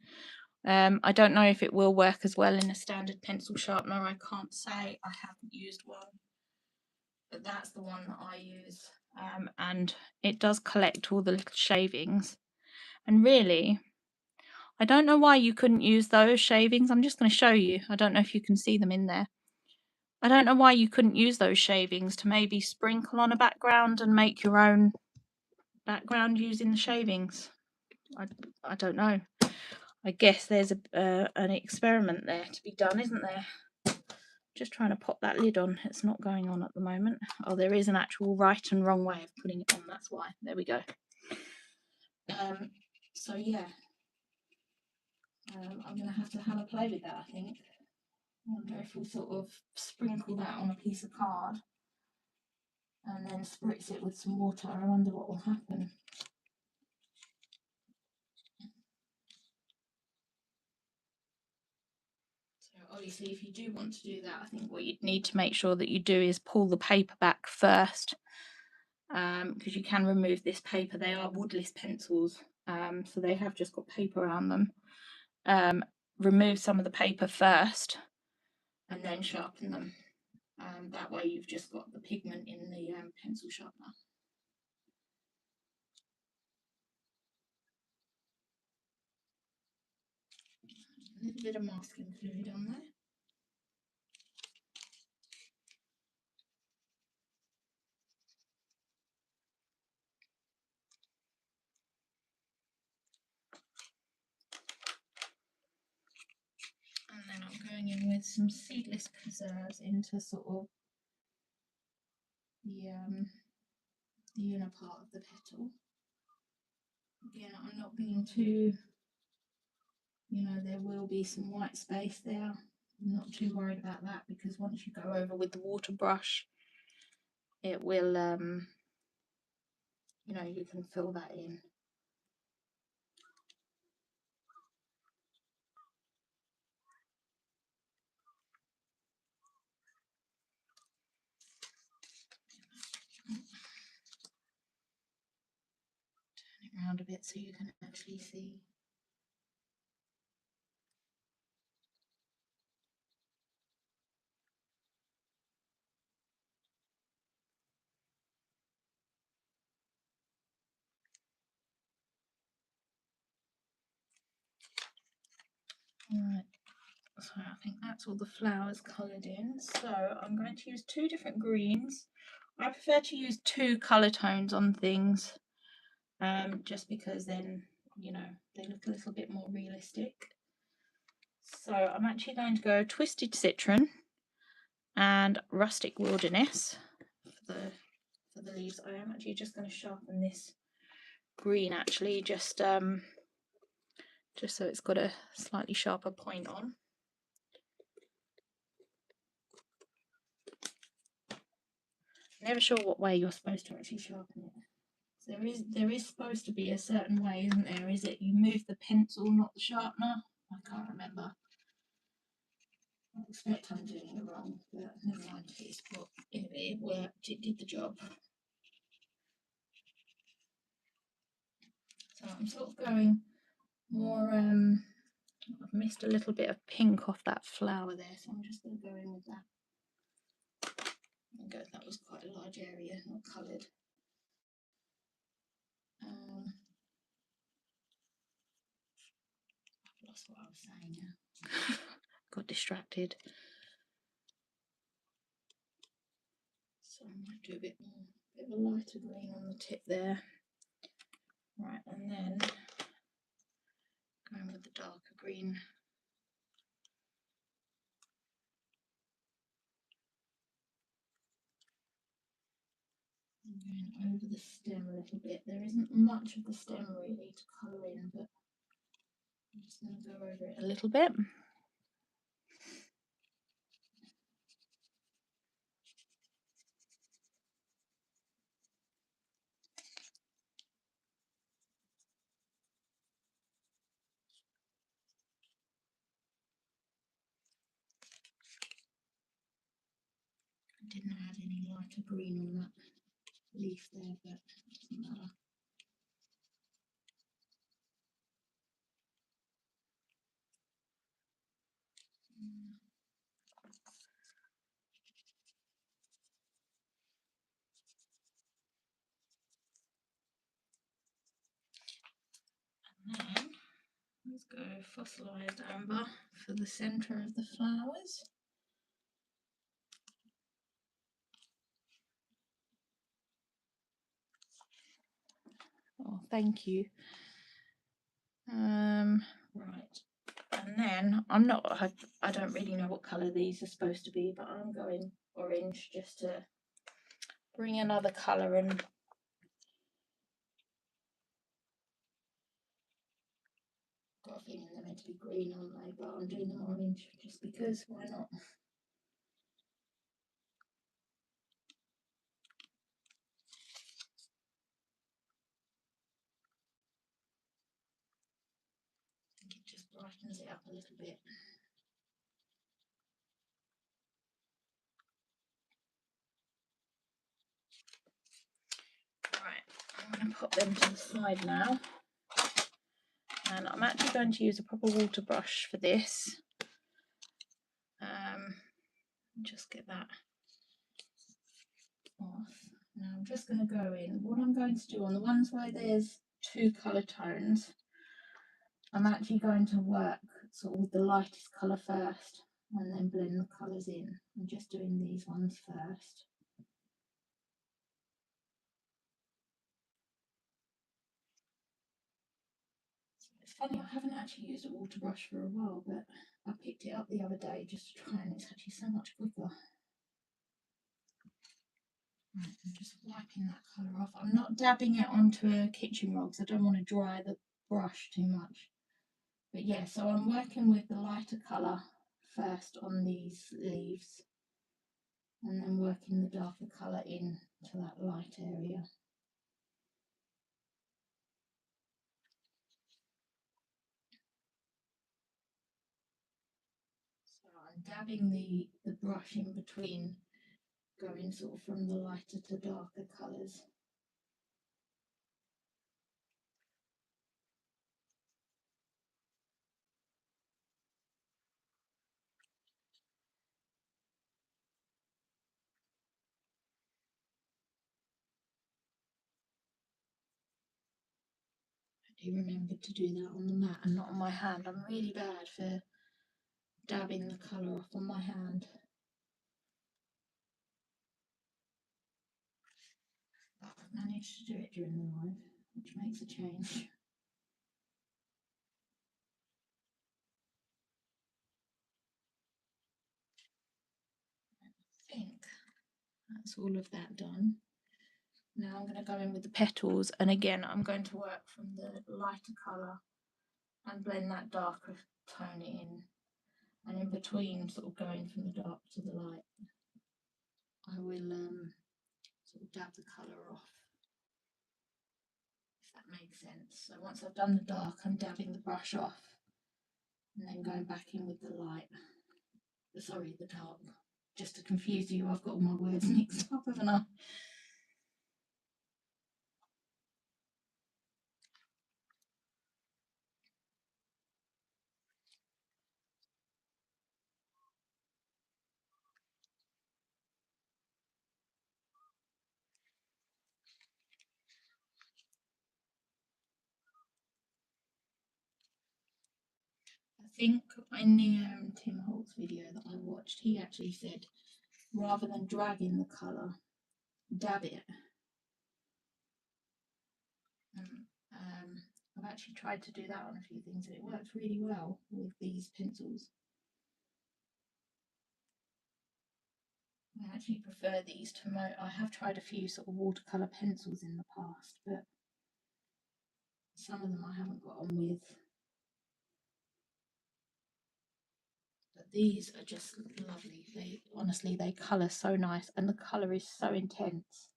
Speaker 1: I don't know if it will work as well in a standard pencil sharpener. I can't say. I haven't used one, but that's the one that I use, and it does collect all the little shavings. And really, I don't know why you couldn't use those shavings. I'm just going to show you. I don't know if you can see them in there. I don't know why you couldn't use those shavings to maybe sprinkle on a background and make your own background using the shavings. I don't know. I guess there's an experiment there to be done, isn't there? Just trying to pop that lid on. It's not going on at the moment. Oh, there is an actual right and wrong way of putting it on. That's why. There we go. So yeah, I'm going to have a play with that, I think. I wonder if we sort of sprinkle that on a piece of card and then spritz it with some water. I wonder what will happen. So obviously, if you do want to do that, I think what you'd need to make sure that you do is pull the paper back first, because you can remove this paper. They are woodless pencils, so they have just got paper around them. Remove some of the paper first and then sharpen them. That way you've just got the pigment in the pencil sharpener. A little bit of masking fluid on there. And then I'm going in with some seedless preserves into sort of the inner part of the petal. Again, I'm not being too, you know, there will be some white space there. I'm not too worried about that, because once you go over with the water brush, it will, you know, you can fill that in. Turn it around a bit so you can actually see. Alright, so I think that's all the flowers coloured in. So I'm going to use 2 different greens. I prefer to use 2 colour tones on things, just because then, you know, they look a little bit more realistic. So I'm actually going to go Twisted Citron and Rustic Wilderness for for the leaves. I am actually just going to sharpen this green actually, just so it's got a slightly sharper point on. Never sure what way you're supposed to actually sharpen it. There is supposed to be a certain way, isn't there? Is it you move the pencil, not the sharpener? I can't remember. I expect I'm doing it wrong, but never mind. It worked. It did the job. So I'm sort of going more. I've missed a little bit of pink off that flower there, so I'm just going to go in with that. Okay, that was quite a large area, not coloured. I've lost what I was saying now. Got distracted. So I might do a bit of a lighter green on the tip there. Right, and then going with the darker green. I'm going over the stem a little bit. There isn't much of the stem really to colour in, but I'm just going to go over it a little bit. I didn't add any lighter green on that leaf there, but it doesn't matter. And then let's go fossilised amber for the centre of the flowers. Oh, thank you. Right, and then I don't really know what colour these are supposed to be, but I'm going orange just to bring another colour and got a feeling they're meant to be green, aren't they? But I'm doing them orange just because, why not? I think it just brightens it up a little bit. Right, I'm going to pop them to the side now. And I'm actually going to use a proper water brush for this. Just get that off. Now I'm just going to go in. What I'm going to do on the ones where there's two colour tones, I'm actually going to work sort of with the lightest colour first and then blend the colours in. I'm just doing these ones first. It's funny, I haven't actually used a water brush for a while, but I picked it up the other day just to try, and it's actually so much quicker. Right, I'm just wiping that colour off. I'm not dabbing it onto a kitchen rug because I don't want to dry the brush too much. But yeah, so I'm working with the lighter colour first on these leaves and then working the darker colour in to that light area. So I'm dabbing the brush in between, going sort of from the lighter to darker colours. I do remember to do that on the mat and not on my hand. I'm really bad for dabbing the colour off on my hand. But I've managed to do it during the live, which makes a change. I think that's all of that done. Now I'm going to go in with the petals, and again I'm going to work from the lighter colour and blend that darker tone in, and in between sort of going from the dark to the light, I will sort of dab the colour off, if that makes sense. So once I've done the dark, I'm dabbing the brush off and then going back in with the light, sorry, the dark. Just to confuse you, I've got all my words mixed up, haven't I? I think in the Tim Holtz video that I watched, he actually said rather than dragging the colour, dab it. I've actually tried to do that on a few things and it works really well with these pencils. I actually prefer these to I have tried a few sort of watercolour pencils in the past, but some of them I haven't got on with. But these are just lovely. They honestly, they colour so nice and the colour is so intense.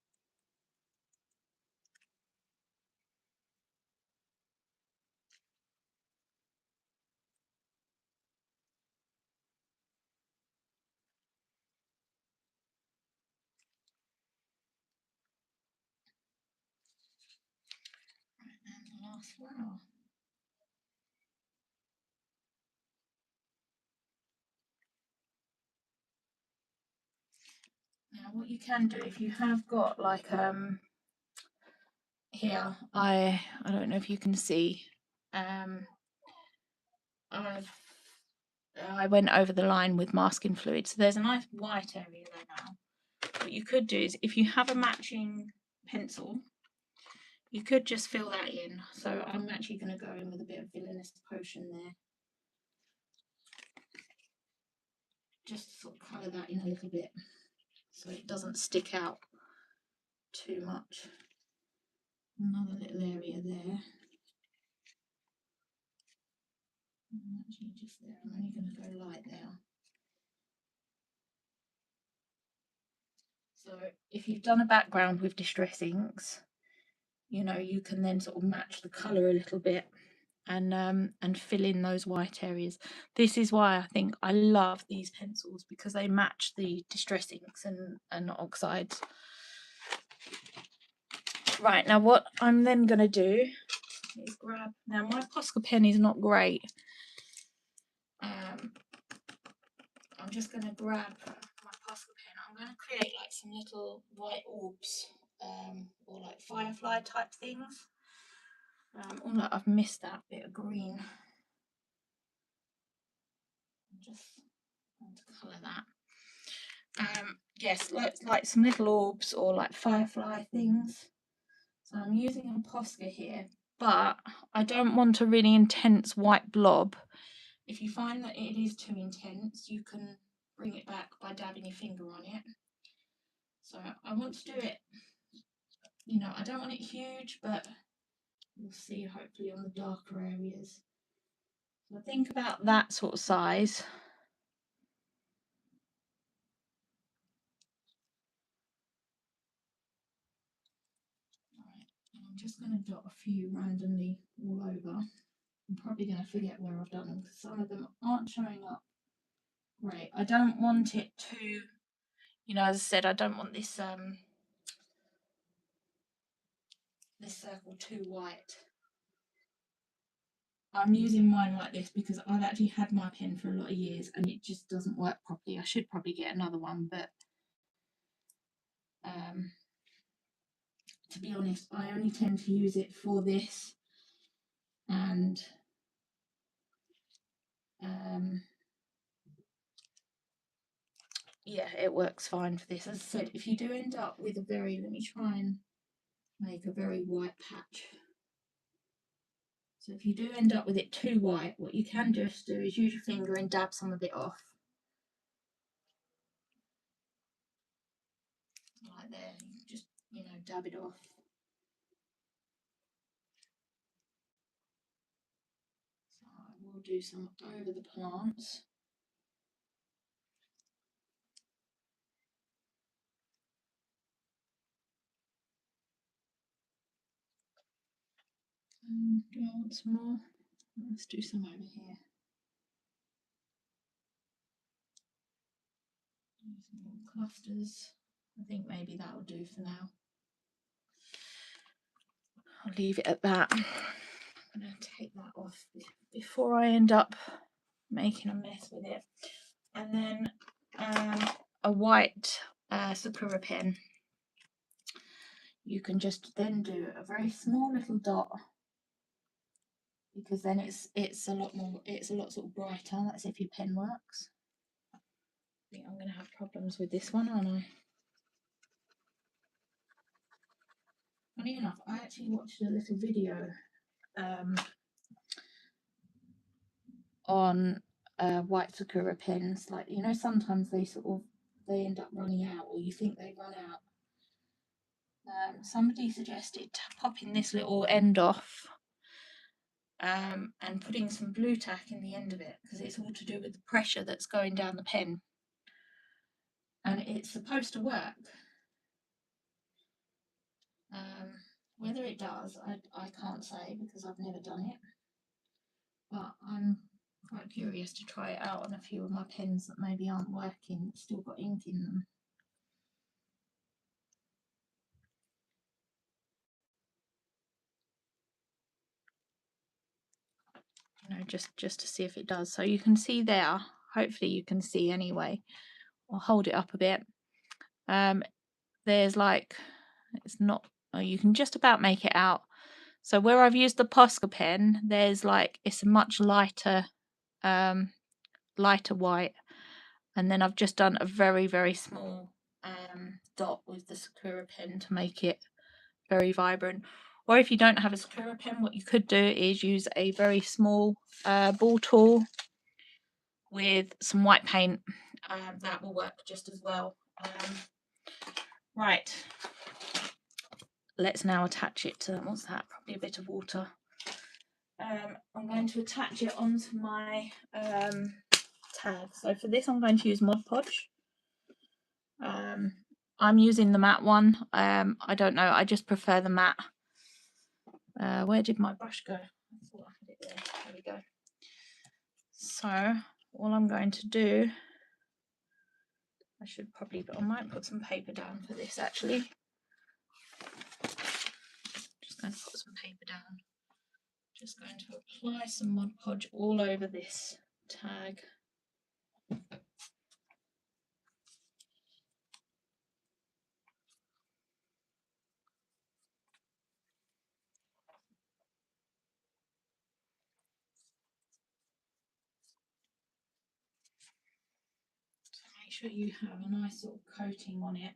Speaker 1: And the last flower. Now what you can do, if you have got like here, I don't know if you can see, I went over the line with masking fluid, so there's a nice white area there now. What you could do is, if you have a matching pencil, you could just fill that in. So I'm actually going to go in with a bit of villainous potion there, just to sort of colour that in a little bit so it doesn't stick out too much. Another little area there. Actually just there, I'm only going to go light there. So if you've done a background with distress inks, you know, you can then sort of match the colour a little bit and fill in those white areas. This is why I think I love these pencils, because they match the distress inks and oxides. Right, now what I'm then going to do is grab, now my Posca pen is not great. I'm just going to grab my Posca pen. I'm going to create like some little white orbs, or like firefly type things. Oh no, I've missed that bit of green. I'm just going to colour that. Yes, like some little orbs or like firefly things. So I'm using a Posca here, but I don't want a really intense white blob. If you find that it is too intense, you can bring it back by dabbing your finger on it. So I want to do it, you know, I don't want it huge, but you'll see hopefully on the darker areas. So think about that sort of size. Right, and I'm just going to dot a few randomly all over. I'm probably going to forget where I've done them because some of them aren't showing up. Right, I don't want it too, you know, as I said, I don't want this this circle too white. I'm using mine like this because I've actually had my pen for a lot of years and it just doesn't work properly. I should probably get another one, but to be honest, I only tend to use it for this, and yeah, it works fine for this. As I said, if you do end up with a very, let me try and make a very white patch. So if you do end up with it too white, what you can just do is use your finger and dab some of it off. Like there, you just, you know, dab it off. So I will do some over the plants. Do I want some more? Let's do some over here. Do some more clusters. I think maybe that will do for now. I'll leave it at that. I'm going to take that off before I end up making a mess with it. And then a white Sakura pen. You can just then do a very small little dot, because then it's a lot sort of brighter. That's if your pen works. I think I'm going to have problems with this one, aren't I? Funny enough, I actually watched a little video on white Sakura pens. Like, you know, sometimes they end up running out, or you think they run out. Somebody suggested popping this little end off and putting some blue tack in the end of it, because it's all to do with the pressure that's going down the pen, and it's supposed to work. Whether it does, I can't say, because I've never done it, but I'm quite curious to try it out on a few of my pens that maybe aren't working, still got ink in them. You know, just to see if it does. So you can see there, hopefully you can see anyway. I'll hold it up a bit. There's like, it's not, you can just about make it out. So where I've used the Posca pen, there's like, it's a much lighter white, and then I've just done a very, very small dot with the Sakura pen to make it very vibrant. Or if you don't have a Sakura pen, what you could do is use a very small ball tool with some white paint. That will work just as well. Right, let's now attach it to, what's that, probably a bit of water. I'm going to attach it onto my tag. So for this I'm going to use Mod Podge. I'm using the matte one. I don't know, I just prefer the matte. Where did my brush go? I thought I had it there. There we go. So all I'm going to do, I might put some paper down for this actually. Just going to put some paper down. Just going to apply some Mod Podge all over this tag. So make sure you have a nice sort of coating on it.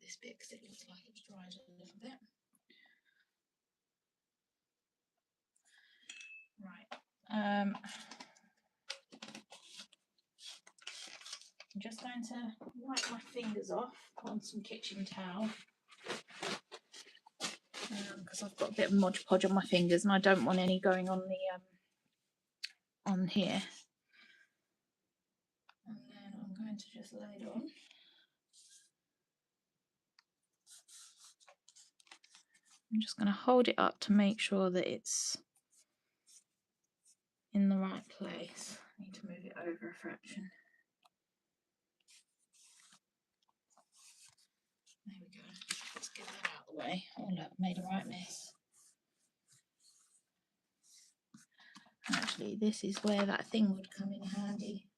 Speaker 1: This bit, because it looks like it's dried a little bit. Right. I'm just going to wipe my fingers off on some kitchen towel, because I've got a bit of Mod Podge on my fingers and I don't want any going on the on here. And then I'm going to just lay it on. I'm just going to hold it up to make sure that it's in the right place. I need to move it over a fraction. There we go. Let's get that out of the way. Oh look, made a right mess. Actually, this is where that thing would come in handy.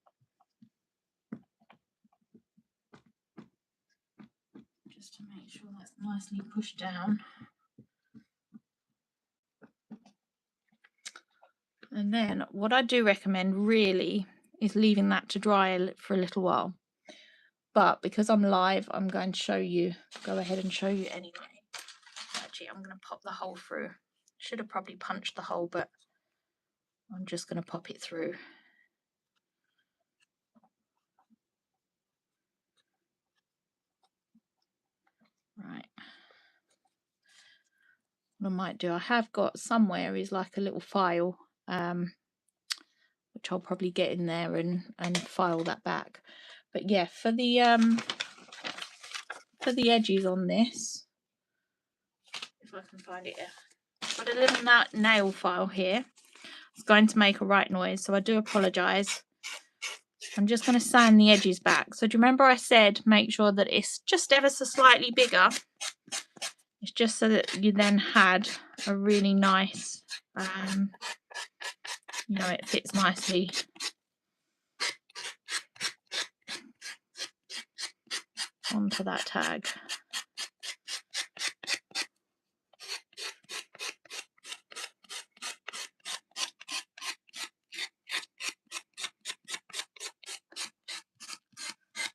Speaker 1: Just to make sure that's nicely pushed down. And then what I do recommend really is leaving that to dry for a little while. But because I'm live, I'm going to show you, go ahead and show you anyway. Actually, I'm going to pop the hole through. Should have probably punched the hole, but I'm just going to pop it through. what I might do, I have got somewhere is like a little file, which I'll probably get in there and file that back. But yeah, for the edges on this, if I can find it, I've got a little nail file here. It's going to make a right noise, so I do apologise. I'm just going to sand the edges back. So do you remember I said make sure that it's just ever so slightly bigger? It's just so that you then had a really nice, you know, it fits nicely onto that tag.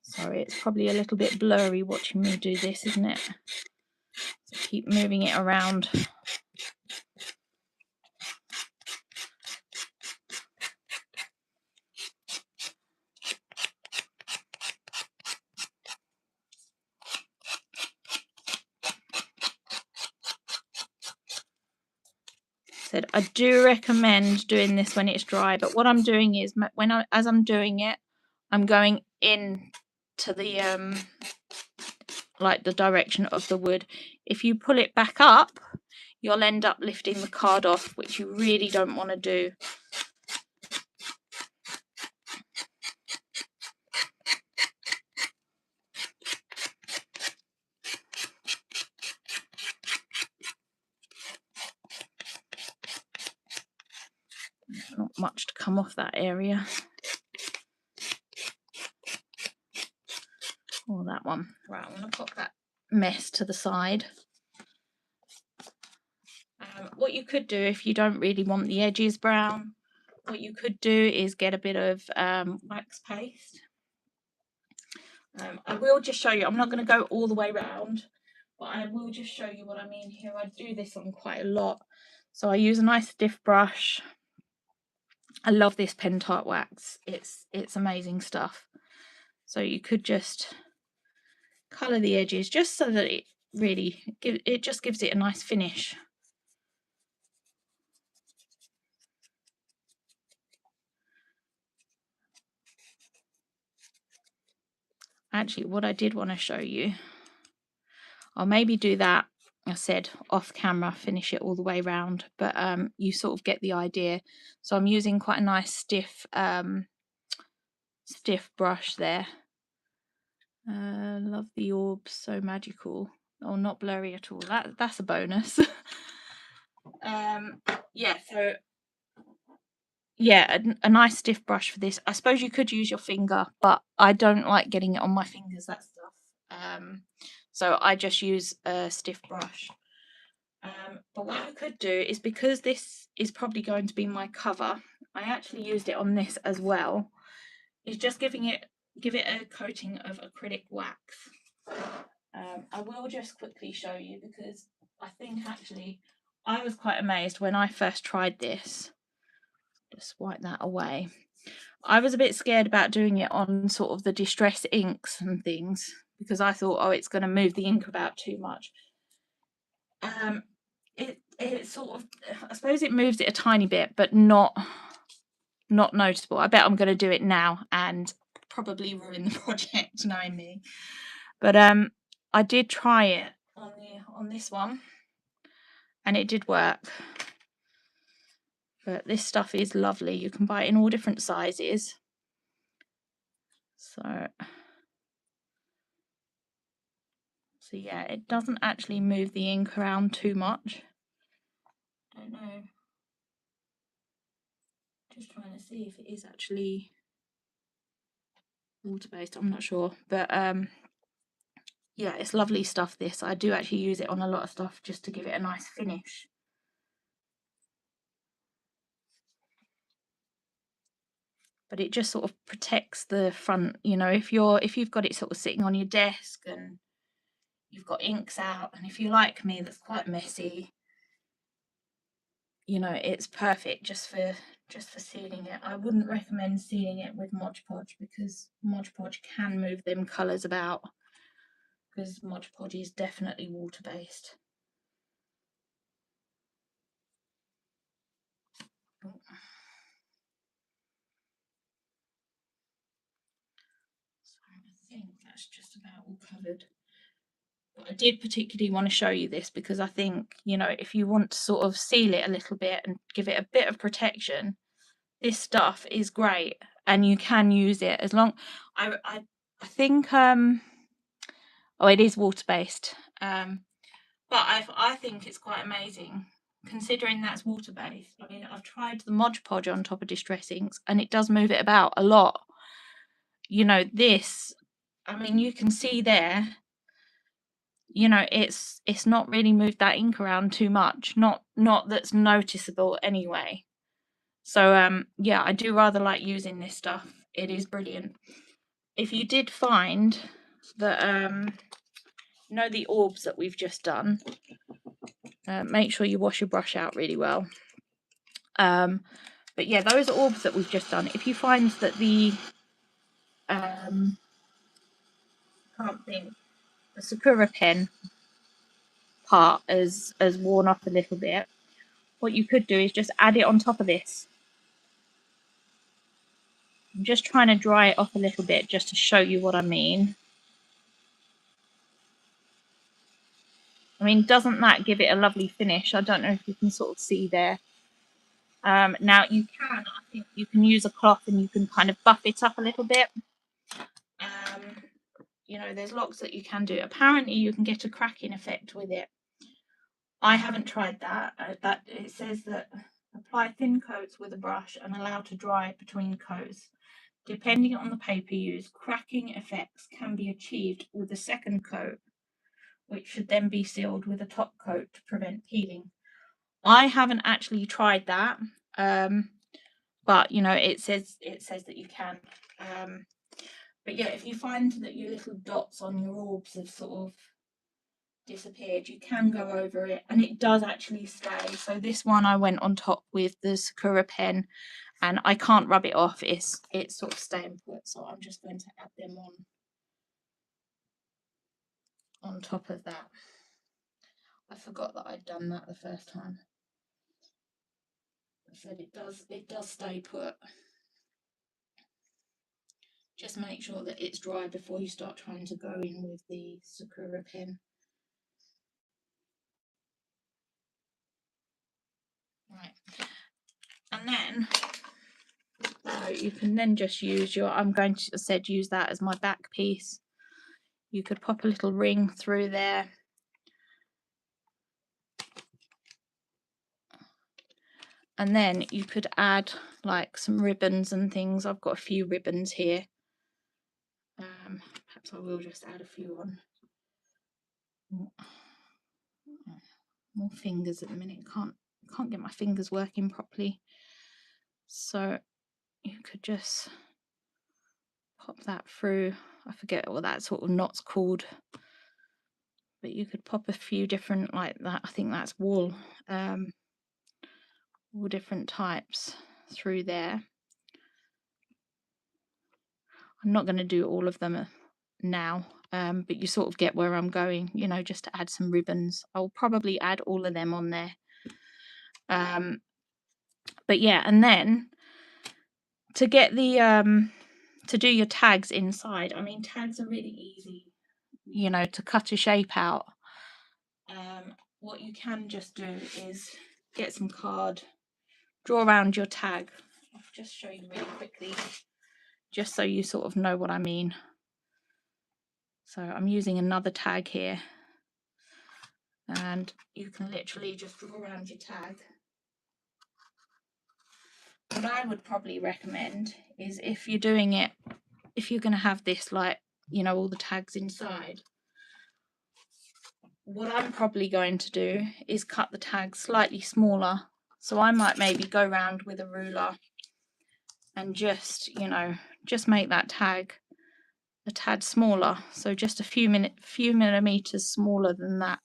Speaker 1: Sorry, it's probably a little bit blurry watching me do this, isn't it? So keep moving it around. Said I do recommend doing this when it's dry, but what I'm doing is as I'm doing it, I'm going in to the like the direction of the wood. If you pull it back up, you'll end up lifting the card off, which you really don't want to do. Not much to come off that area. Or that one. Right, I'm going to pop that mess to the side. What you could do if you don't really want the edges brown, what you could do is get a bit of wax paste. I will just show you, I'm not going to go all the way around, but I will just show you what I mean here. I do this on quite a lot. So I use a nice stiff brush. I love this Pentart wax. It's amazing stuff. So you could just colour the edges just so that it really just gives it a nice finish. Actually, what I did want to show you, I'll maybe do that, I said off camera, finish it all the way around, but you sort of get the idea. So I'm using quite a nice stiff brush there. Love the orbs, so magical. Oh, not blurry at all. That's a bonus. Yeah, so yeah, a nice stiff brush for this. I suppose you could use your finger, but I don't like getting it on my fingers, that stuff. So I just use a stiff brush. But what you could do is, because this is probably going to be my cover, I actually used it on this as well, is just give it a coating of acrylic wax. I will just quickly show you, because I think actually I was quite amazed when I first tried this. Just wipe that away. I was a bit scared about doing it on sort of the distress inks and things, because I thought, oh, it's going to move the ink about too much. It sort of, I suppose it moves it a tiny bit, but not noticeable. I bet I'm going to do it now and probably ruin the project, knowing me. But I did try it on this one, and it did work. But this stuff is lovely. You can buy it in all different sizes. So yeah, it doesn't actually move the ink around too much. I don't know. Just trying to see if it is actually water-based. I'm not sure, but yeah, it's lovely stuff, this. I do actually use it on a lot of stuff just to give it a nice finish. But it just sort of protects the front, you know, if you've got it sort of sitting on your desk and you've got inks out, and if you're like me, that's quite messy, you know, it's perfect just for sealing it. I wouldn't recommend sealing it with Mod Podge, because Mod Podge can move them colours about, because Mod Podge is definitely water-based. I think that's just about all covered. But I did particularly want to show you this because I think, you know, if you want to sort of seal it a little bit and give it a bit of protection, this stuff is great, and you can use it as long. I think oh, it is water based, but I think it's quite amazing considering that's water based. I mean, I've tried the Mod Podge on top of distress inks and it does move it about a lot. You know, this, I mean, you can see there, you know, it's not really moved that ink around too much, not that's noticeable anyway. So yeah, I do rather like using this stuff. It is brilliant. If you did find that you know, the orbs that we've just done, make sure you wash your brush out really well. But yeah, those orbs that we've just done, if you find that the can't think, the Sakura pen part has worn off a little bit, what you could do is just add it on top of this. I'm just trying to dry it off a little bit just to show you what I mean. I mean, doesn't that give it a lovely finish? I don't know if you can sort of see there. Now you can, I think you can use a cloth and you can kind of buff it up a little bit. You know, there's lots that you can do. Apparently you can get a cracking effect with it. I haven't tried that. That it says that apply thin coats with a brush and allow to dry between coats. Depending on the paper used, cracking effects can be achieved with the second coat, which should then be sealed with a top coat to prevent peeling. I haven't actually tried that, but you know, it says that you can. But yeah, if you find that your little dots on your orbs have sort of disappeared, you can go over it and it does actually stay. So this one I went on top with the Sakura pen and I can't rub it off. It's sort of staying put, so I'm just going to add them on top of that. I forgot that I'd done that the first time. I said it does stay put. Just make sure that it's dry before you start trying to go in with the Sakura pen. Right, and then so you can then just use your, I'm going to use that as my back piece. You could pop a little ring through there. And then you could add like some ribbons and things. I've got a few ribbons here. Perhaps I will just add a few on. More fingers at the minute. Can't get my fingers working properly. So you could just pop that through. I forget what that sort of knot's called, but you could pop a few different like that. I think that's wool, all different types through there. I'm not going to do all of them now, but you sort of get where I'm going, you know, just to add some ribbons. I'll probably add all of them on there. But yeah, and then to get the to do your tags inside, I mean, tags are really easy, you know, to cut a shape out. What you can just do is get some card, draw around your tag. I'll just show you really quickly, just so you sort of know what I mean. So I'm using another tag here, and you can literally just draw around your tag. What I would probably recommend is if you're doing it, if you're going to have this, like, you know, all the tags inside, what I'm probably going to do is cut the tag slightly smaller. So I might maybe go around with a ruler and just, you know, just make that tag a tad smaller. So just a few millimeters smaller than that.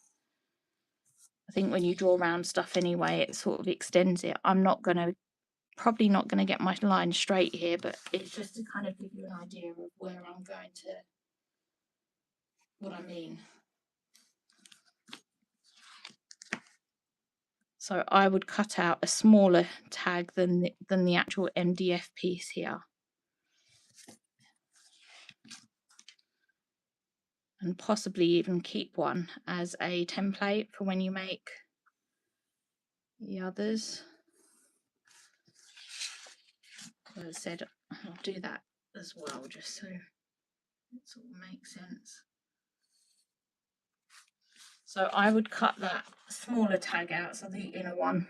Speaker 1: I think when you draw around stuff anyway, it sort of extends it. I'm probably not going to get my line straight here, but it's just to kind of give you an idea of where I'm going to, what I mean. So I would cut out a smaller tag than the actual MDF piece here. And possibly even keep one as a template for when you make the others. As I said, I'll do that as well, just so it all makes sense. So I would cut that smaller tag out, so the inner one,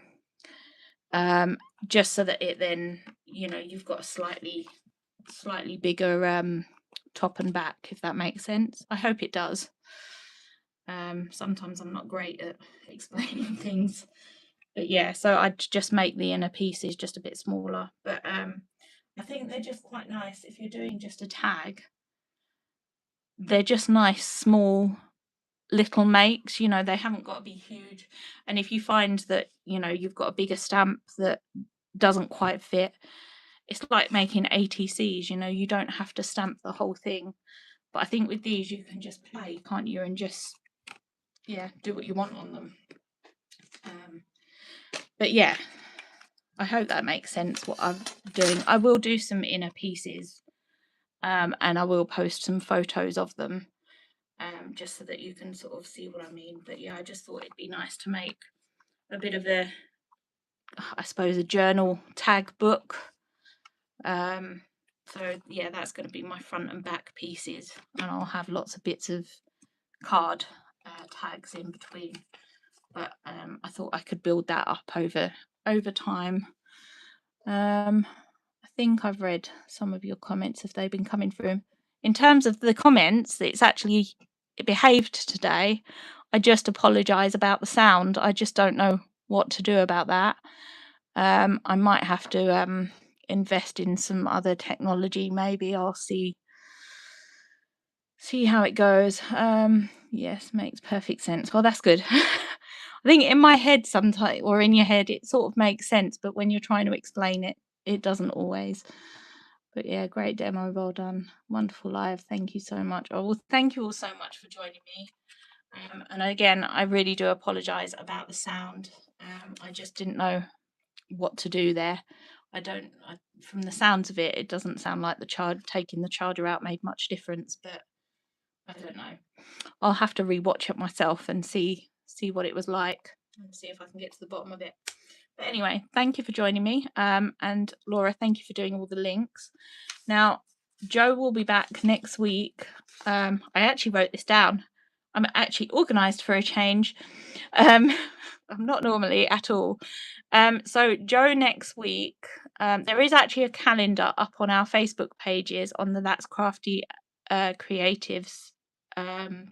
Speaker 1: just so that it then, you know, you've got a slightly bigger top and back, if that makes sense. I hope it does. Sometimes I'm not great at explaining things, but yeah, so I'd just make the inner pieces just a bit smaller, but I think they're just quite nice if you're doing just a tag. They're just nice small little makes, you know, they haven't got to be huge. And if you find that, you know, you've got a bigger stamp that doesn't quite fit, it's like making ATCs, you know, you don't have to stamp the whole thing. But I think with these you can just play, can't you, and just, yeah, do what you want on them. But yeah, I hope that makes sense what I'm doing. I will do some inner pieces, and I will post some photos of them, just so that you can sort of see what I mean. But yeah, I just thought it'd be nice to make a bit of a, I suppose, a journal tag book. So yeah, that's going to be my front and back pieces, and I'll have lots of bits of card tags in between. But I thought I could build that up over time. I think I've read some of your comments if they've been coming through. In terms of the comments, it behaved today. I just apologise about the sound. I just don't know what to do about that. I might have to invest in some other technology. Maybe I'll see how it goes. Yes, makes perfect sense. Well, that's good. I think in my head sometimes, or in your head, it sort of makes sense, but when you're trying to explain it, it doesn't always. But yeah, great demo, well done. Wonderful live. Thank you so much. Oh, well, thank you all so much for joining me. And again, I really do apologise about the sound. I just didn't know what to do there. From the sounds of it, it doesn't sound like taking the charger out made much difference, but I don't know. I'll have to rewatch it myself and see what it was like, and see if I can get to the bottom of it. But anyway, thank you for joining me. And Laura, thank you for doing all the links. Now, Jo will be back next week. I actually wrote this down. I'm actually organised for a change. I'm not normally at all. So Jo next week, there is actually a calendar up on our Facebook pages on the That's Crafty Creatives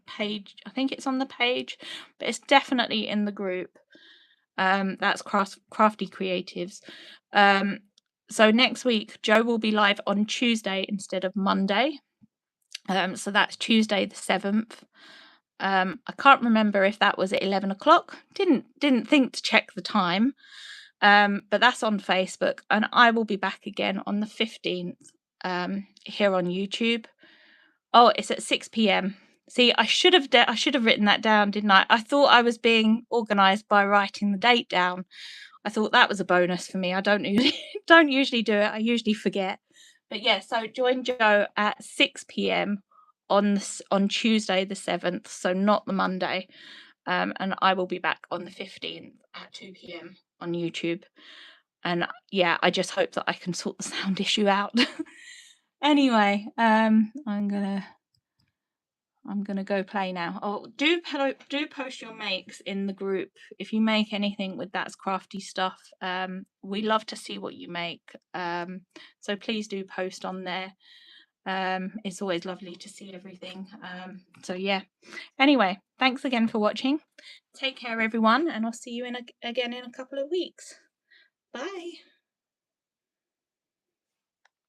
Speaker 1: page. I think it's on the page, but it's definitely in the group. That's Crafty Creatives. So next week, Jo will be live on Tuesday instead of Monday. So that's Tuesday the 7th. I can't remember if that was at 11 o'clock. Didn't think to check the time. But that's on Facebook, and I will be back again on the 15th here on YouTube. Oh, it's at 6 p.m. See, I should have written that down, didn't I? I thought I was being organised by writing the date down. I thought that was a bonus for me. I don't usually do it. I usually forget. But yeah, so join Jo at 6 p.m. on Tuesday the 7th, so not the Monday. And I will be back on the 15th at 2 p.m. on YouTube. And yeah, I just hope that I can sort the sound issue out. Anyway, I'm gonna go play now. Oh, do post your makes in the group if you make anything with That's Crafty stuff. We love to see what you make. So please do post on there. It's always lovely to see everything. So yeah. Anyway, thanks again for watching. Take care, everyone, and I'll see you again in a couple of weeks. Bye.